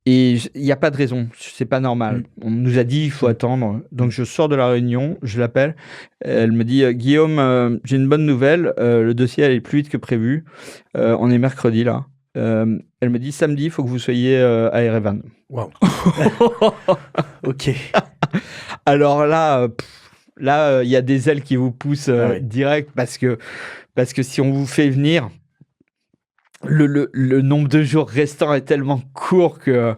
Et il n'y a pas de raison, c'est pas normal. On nous a dit il faut attendre. Donc je sors de la réunion, je l'appelle. Elle me dit Guillaume, j'ai une bonne nouvelle. Le dossier allait plus vite que prévu. On est mercredi là. Elle me dit samedi, il faut que vous soyez à Erevan. Waouh. Ok. Alors là, il y a des ailes qui vous poussent direct parce que si on vous fait venir, le nombre de jours restants est tellement court que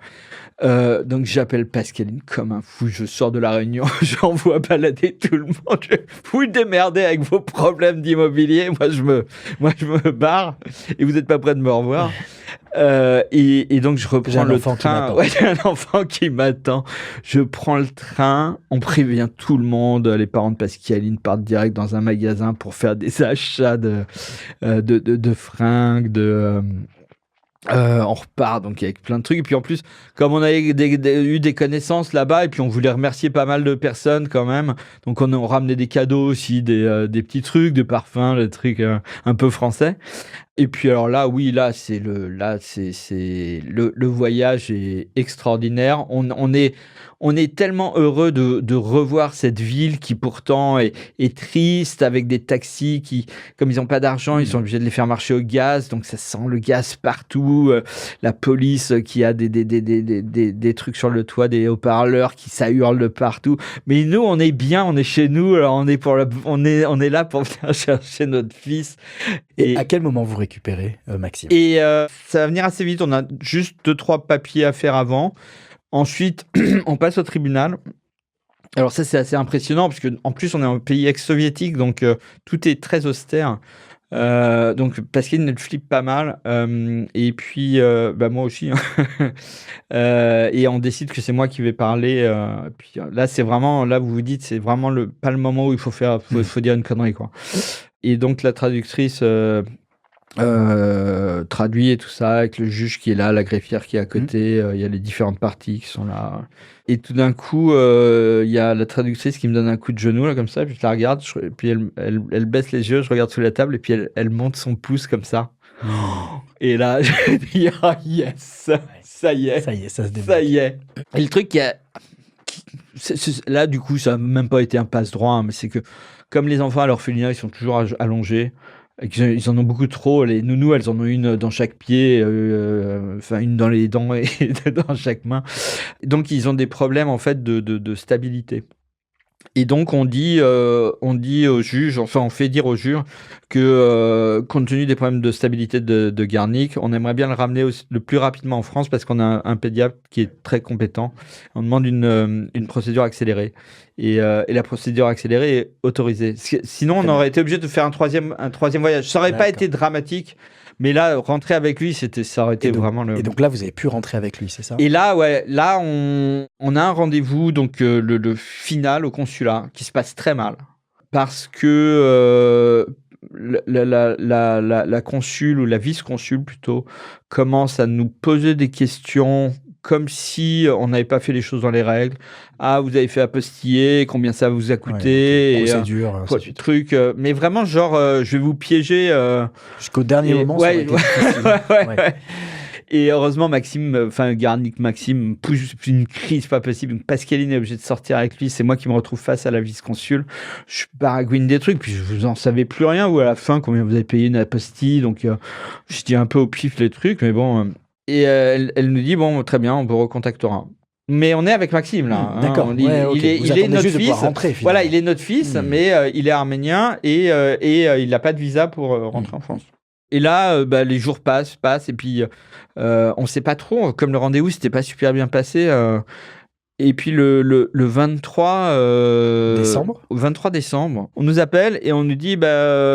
donc j'appelle Pascaline comme un fou, je sors de la réunion, j'envoie balader tout le monde, vous démerdez avec vos problèmes d'immobilier, moi je me barre et vous n'êtes pas prêts de me revoir. Et donc je reprends le train. J'ai un enfant qui m'attend. Je prends le train. On prévient tout le monde. Les parents de Pascaline partent direct dans un magasin pour faire des achats de fringues, on repart donc avec plein de trucs. Et puis en plus, comme on avait eu des connaissances là-bas, et puis on voulait remercier pas mal de personnes quand même, donc on ramenait des cadeaux aussi, des petits trucs, des parfums, des trucs un peu français. Et puis alors là, c'est le voyage est extraordinaire. On est tellement heureux de revoir cette ville qui pourtant est triste, avec des taxis qui, comme ils n'ont pas d'argent, ils sont obligés de les faire marcher au gaz, donc ça sent le gaz partout. La police qui a des trucs sur le toit, des haut-parleurs ça hurle de partout. Mais nous, on est bien, on est chez nous, alors on est là pour venir chercher notre fils. Et à quel moment vous récupérez Maxime? Et ça va venir assez vite. On a juste 2-3 papiers à faire avant. Ensuite, on passe au tribunal. Alors ça, c'est assez impressionnant parce qu'en plus, on est un pays ex-soviétique, donc tout est très austère. Donc Pascaline, elle flippe pas mal. Et puis, moi aussi. Et on décide que c'est moi qui vais parler. Puis là, c'est vraiment, là, vous vous dites, c'est vraiment pas le moment où il faut dire une connerie, quoi. Et donc la traductrice traduit et tout ça avec le juge qui est là, la greffière qui est à côté, il y a les différentes parties qui sont là. Et tout d'un coup, il y a la traductrice qui me donne un coup de genou là comme ça, puis je la regarde, puis elle baisse les yeux, je regarde sous la table et puis elle monte son pouce comme ça. Et là, je dis yes, ça y est, ça se débloque. Ça y est. Et le truc là, du coup, ça n'a même pas été un passe-droit, mais c'est que comme les enfants à l'orphelinat, ils sont toujours allongés, ils en ont beaucoup trop. Les nounous, elles en ont une dans chaque pied, une dans les dents et dans chaque main. Donc, ils ont des problèmes en fait de stabilité. Et donc on dit au juge, enfin on fait dire au juge que compte tenu des problèmes de stabilité de Garnick, on aimerait bien le ramener le plus rapidement en France parce qu'on a un pédiatre qui est très compétent. On demande une procédure accélérée et la procédure accélérée est autorisée. Sinon on aurait été obligé de faire un troisième voyage. Ça aurait pas été dramatique. Mais là, rentrer avec lui, ça aurait été vraiment le... Et donc là, vous avez pu rentrer avec lui, c'est ça? Et là, on a un rendez-vous, donc le final au consulat, qui se passe très mal. Parce que la consul, ou la vice-consul plutôt, commence à nous poser des questions comme si on n'avait pas fait les choses dans les règles. Ah, vous avez fait apostiller, combien ça vous a coûté, procédure, truc. Mais vraiment, genre, je vais vous piéger. Jusqu'au dernier moment, ça aurait été difficile. Ouais. Et heureusement, Garnick Maxime pousse une crise pas possible. Donc Pascaline est obligée de sortir avec lui. C'est moi qui me retrouve face à la vice-consul. Je baragouine des trucs, puis vous en savez plus rien. Ou à la fin, combien vous avez payé une apostille. Donc je dis un peu au pif les trucs, mais bon. Et elle nous dit, bon, très bien, on vous recontactera. Mais on est avec Maxime, là. D'accord. Il est notre fils. Rentrer, voilà, il est notre fils, mais il est arménien et il n'a pas de visa pour rentrer en France. Et là, les jours passent, et puis on ne sait pas trop. Comme le rendez-vous, c'était pas super bien passé. Et puis le 23 décembre, on nous appelle et on nous dit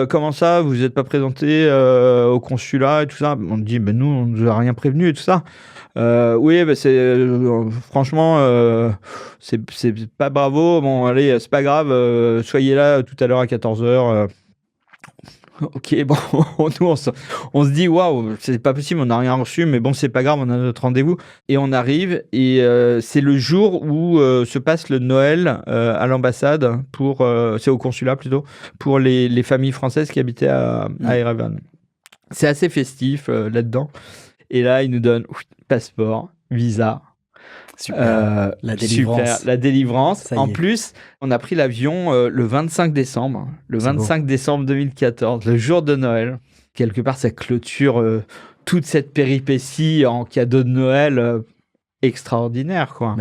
comment ça, vous n'êtes pas présenté au consulat et tout ça. On dit nous, on ne nous a rien prévenu et tout ça. Oui, franchement, c'est pas bravo. Bon, allez, c'est pas grave. Soyez là tout à l'heure à 14h. Ok, bon, nous, on se dit, waouh, c'est pas possible, on n'a rien reçu, mais bon, c'est pas grave, on a notre rendez-vous. Et on arrive, et c'est le jour où se passe le Noël à l'ambassade, c'est au consulat plutôt, pour les familles françaises qui habitaient à Erevan. C'est assez festif là-dedans. Et là, ils nous donnent passeport, visa. Super. La délivrance. En plus, on a pris l'avion le 25 décembre. Le 25 décembre 2014, le jour de Noël. Quelque part, ça clôture toute cette péripétie en cadeau de Noël extraordinaire, quoi.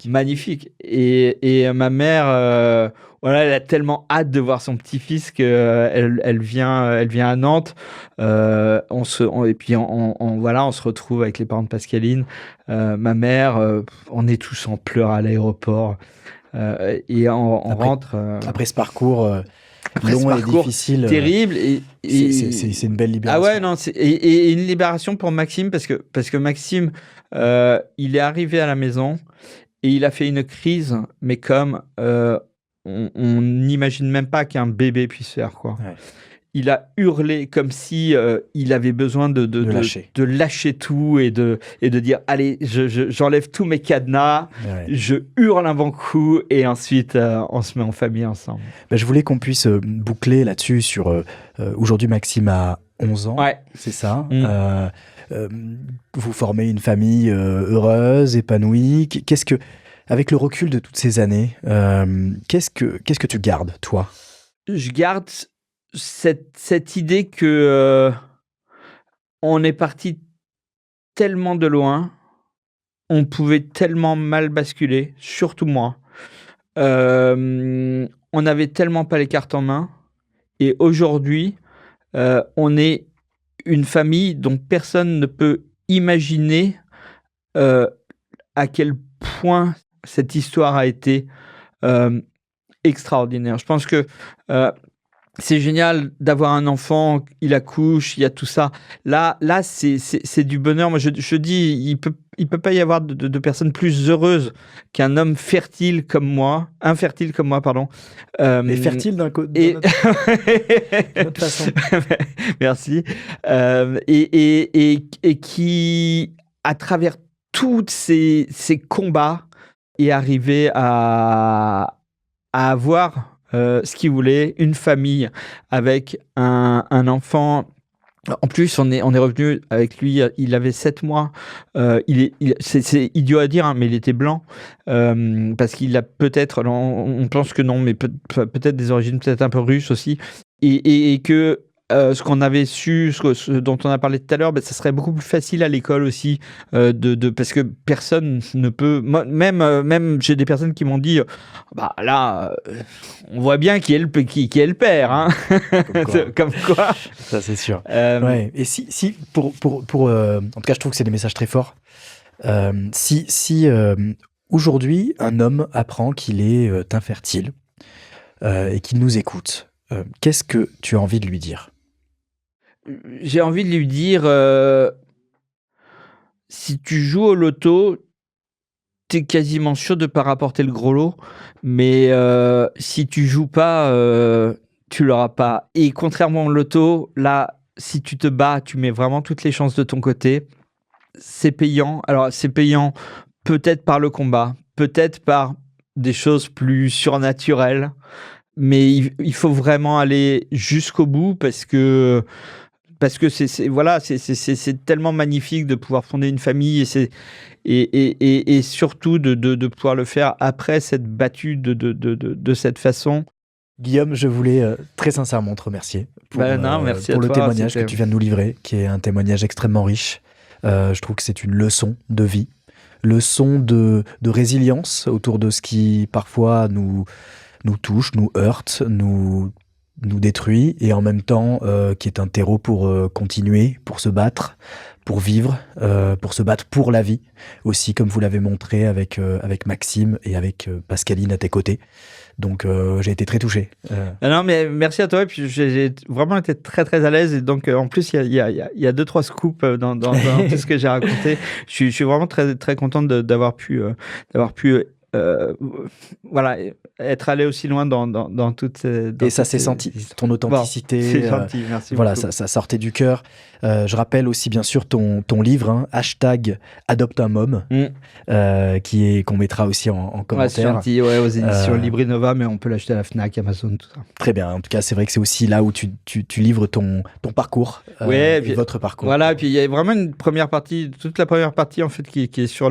Magnifique. Et ma mère, elle a tellement hâte de voir son petit-fils qu'elle vient à Nantes. On se retrouve avec les parents de Pascaline. Ma mère, on est tous en pleurs à l'aéroport. Et on rentre. Après ce parcours long et difficile. Terrible. C'est une belle libération. Ah ouais, non, et une libération pour Maxime, parce que Maxime, il est arrivé à la maison et il a fait une crise, mais comme on n'imagine même pas qu'un bébé puisse faire, quoi. Ouais. Il a hurlé comme si il avait besoin de lâcher tout et de dire allez, j'enlève tous mes cadenas, je hurle un bon coup et ensuite on se met en famille ensemble. Je voulais qu'on puisse boucler là-dessus sur aujourd'hui Maxime a 11 ans, c'est ça. Vous formez une famille heureuse, épanouie. Avec le recul de toutes ces années, qu'est-ce que tu gardes, toi? Je garde cette idée que on est parti tellement de loin, on pouvait tellement mal basculer, surtout moi. On n'avait tellement pas les cartes en main, et aujourd'hui, on est une famille dont personne ne peut imaginer à quel point cette histoire a été extraordinaire. Je pense que c'est génial d'avoir un enfant, il accouche, il y a tout ça. Là, c'est du bonheur. Moi, je dis, il peut pas y avoir de personne plus heureuse qu'un homme infertile comme moi, pardon. Mais fertile d'une autre façon. Merci. Et qui, à travers tous ces combats, est arrivé à avoir ce qu'il voulait, une famille avec un enfant. En plus, on est revenu avec lui, il avait 7 mois. C'est idiot à dire, hein, mais il était blanc. Parce qu'il a peut-être, on pense que non, mais peut-être des origines peut-être un peu russes aussi. Et que ce qu'on avait su, ce dont on a parlé tout à l'heure, ça serait beaucoup plus facile à l'école aussi, parce que personne ne peut. Moi, même j'ai des personnes qui m'ont dit, bah là, on voit bien qui est le père, hein. Comme quoi. Ça c'est sûr. Ouais. Et si pour en tout cas, je trouve que c'est des messages très forts. Si aujourd'hui un homme apprend qu'il est infertile et qu'il nous écoute, qu'est-ce que tu as envie de lui dire? J'ai envie de lui dire, si tu joues au loto, t'es quasiment sûr de pas rapporter le gros lot, mais si tu joues pas, tu l'auras pas. Et contrairement au loto, là, si tu te bats, tu mets vraiment toutes les chances de ton côté. C'est payant. Alors, c'est payant peut-être par le combat, peut-être par des choses plus surnaturelles, mais il faut vraiment aller jusqu'au bout parce que c'est tellement magnifique de pouvoir fonder une famille et surtout de pouvoir le faire après s'être battu de cette façon. Guillaume, je voulais très sincèrement te remercier pour le témoignage que tu viens de nous livrer, qui est un témoignage extrêmement riche. Je trouve que c'est une leçon de vie, leçon de résilience autour de ce qui parfois nous touche, nous heurte, nous détruit, et en même temps qui est un terreau pour continuer, pour se battre, pour vivre, pour se battre pour la vie aussi, comme vous l'avez montré avec Maxime et avec Pascaline à tes côtés. Donc j'ai été très touché. Non, mais merci à toi. Et puis j'ai vraiment été très très à l'aise. Et donc en plus il y a 2-3 scoops dans tout ce que j'ai raconté. Je suis vraiment très très contente d'avoir pu voilà, être allé aussi loin dans toutes ces... Et ça s'est senti, ton authenticité. Bon, c'est gentil, merci voilà, beaucoup. ça sortait du cœur. Je rappelle aussi bien sûr ton livre, hein, #AdopteUnMom, qu'on mettra aussi en commentaire. Ouais, c'est gentil, aux éditions Librinova, mais on peut l'acheter à la Fnac, Amazon, tout ça. Très bien, en tout cas c'est vrai que c'est aussi là où tu livres ton parcours, et puis, votre parcours. Voilà, et puis il y a vraiment une première partie, toute la première partie en fait qui est sur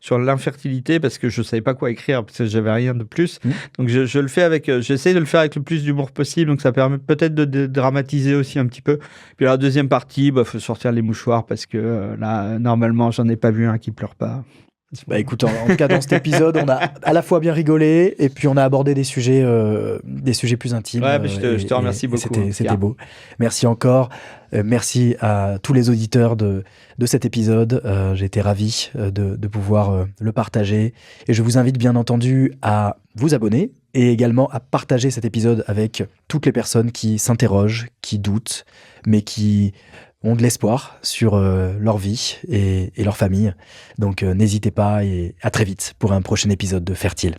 sur l'infertilité, parce que je savais pas quoi écrire, parce que j'avais rien de plus. Donc je le fais j'essaie de le faire avec le plus d'humour possible, donc ça permet peut-être de dramatiser aussi un petit peu. Puis la deuxième partie, faut sortir les mouchoirs, parce que là, normalement, j'en ai pas vu un qui pleure pas. Bah écoute, en tout cas dans cet épisode, on a à la fois bien rigolé et puis on a abordé des sujets plus intimes. Ouais, je te remercie beaucoup. C'était beau. Merci encore. Merci à tous les auditeurs de cet épisode. J'ai été ravi de pouvoir le partager. Et je vous invite bien entendu à vous abonner et également à partager cet épisode avec toutes les personnes qui s'interrogent, qui doutent, mais qui ont de l'espoir sur leur vie et leur famille. Donc n'hésitez pas, et à très vite pour un prochain épisode de Fertile.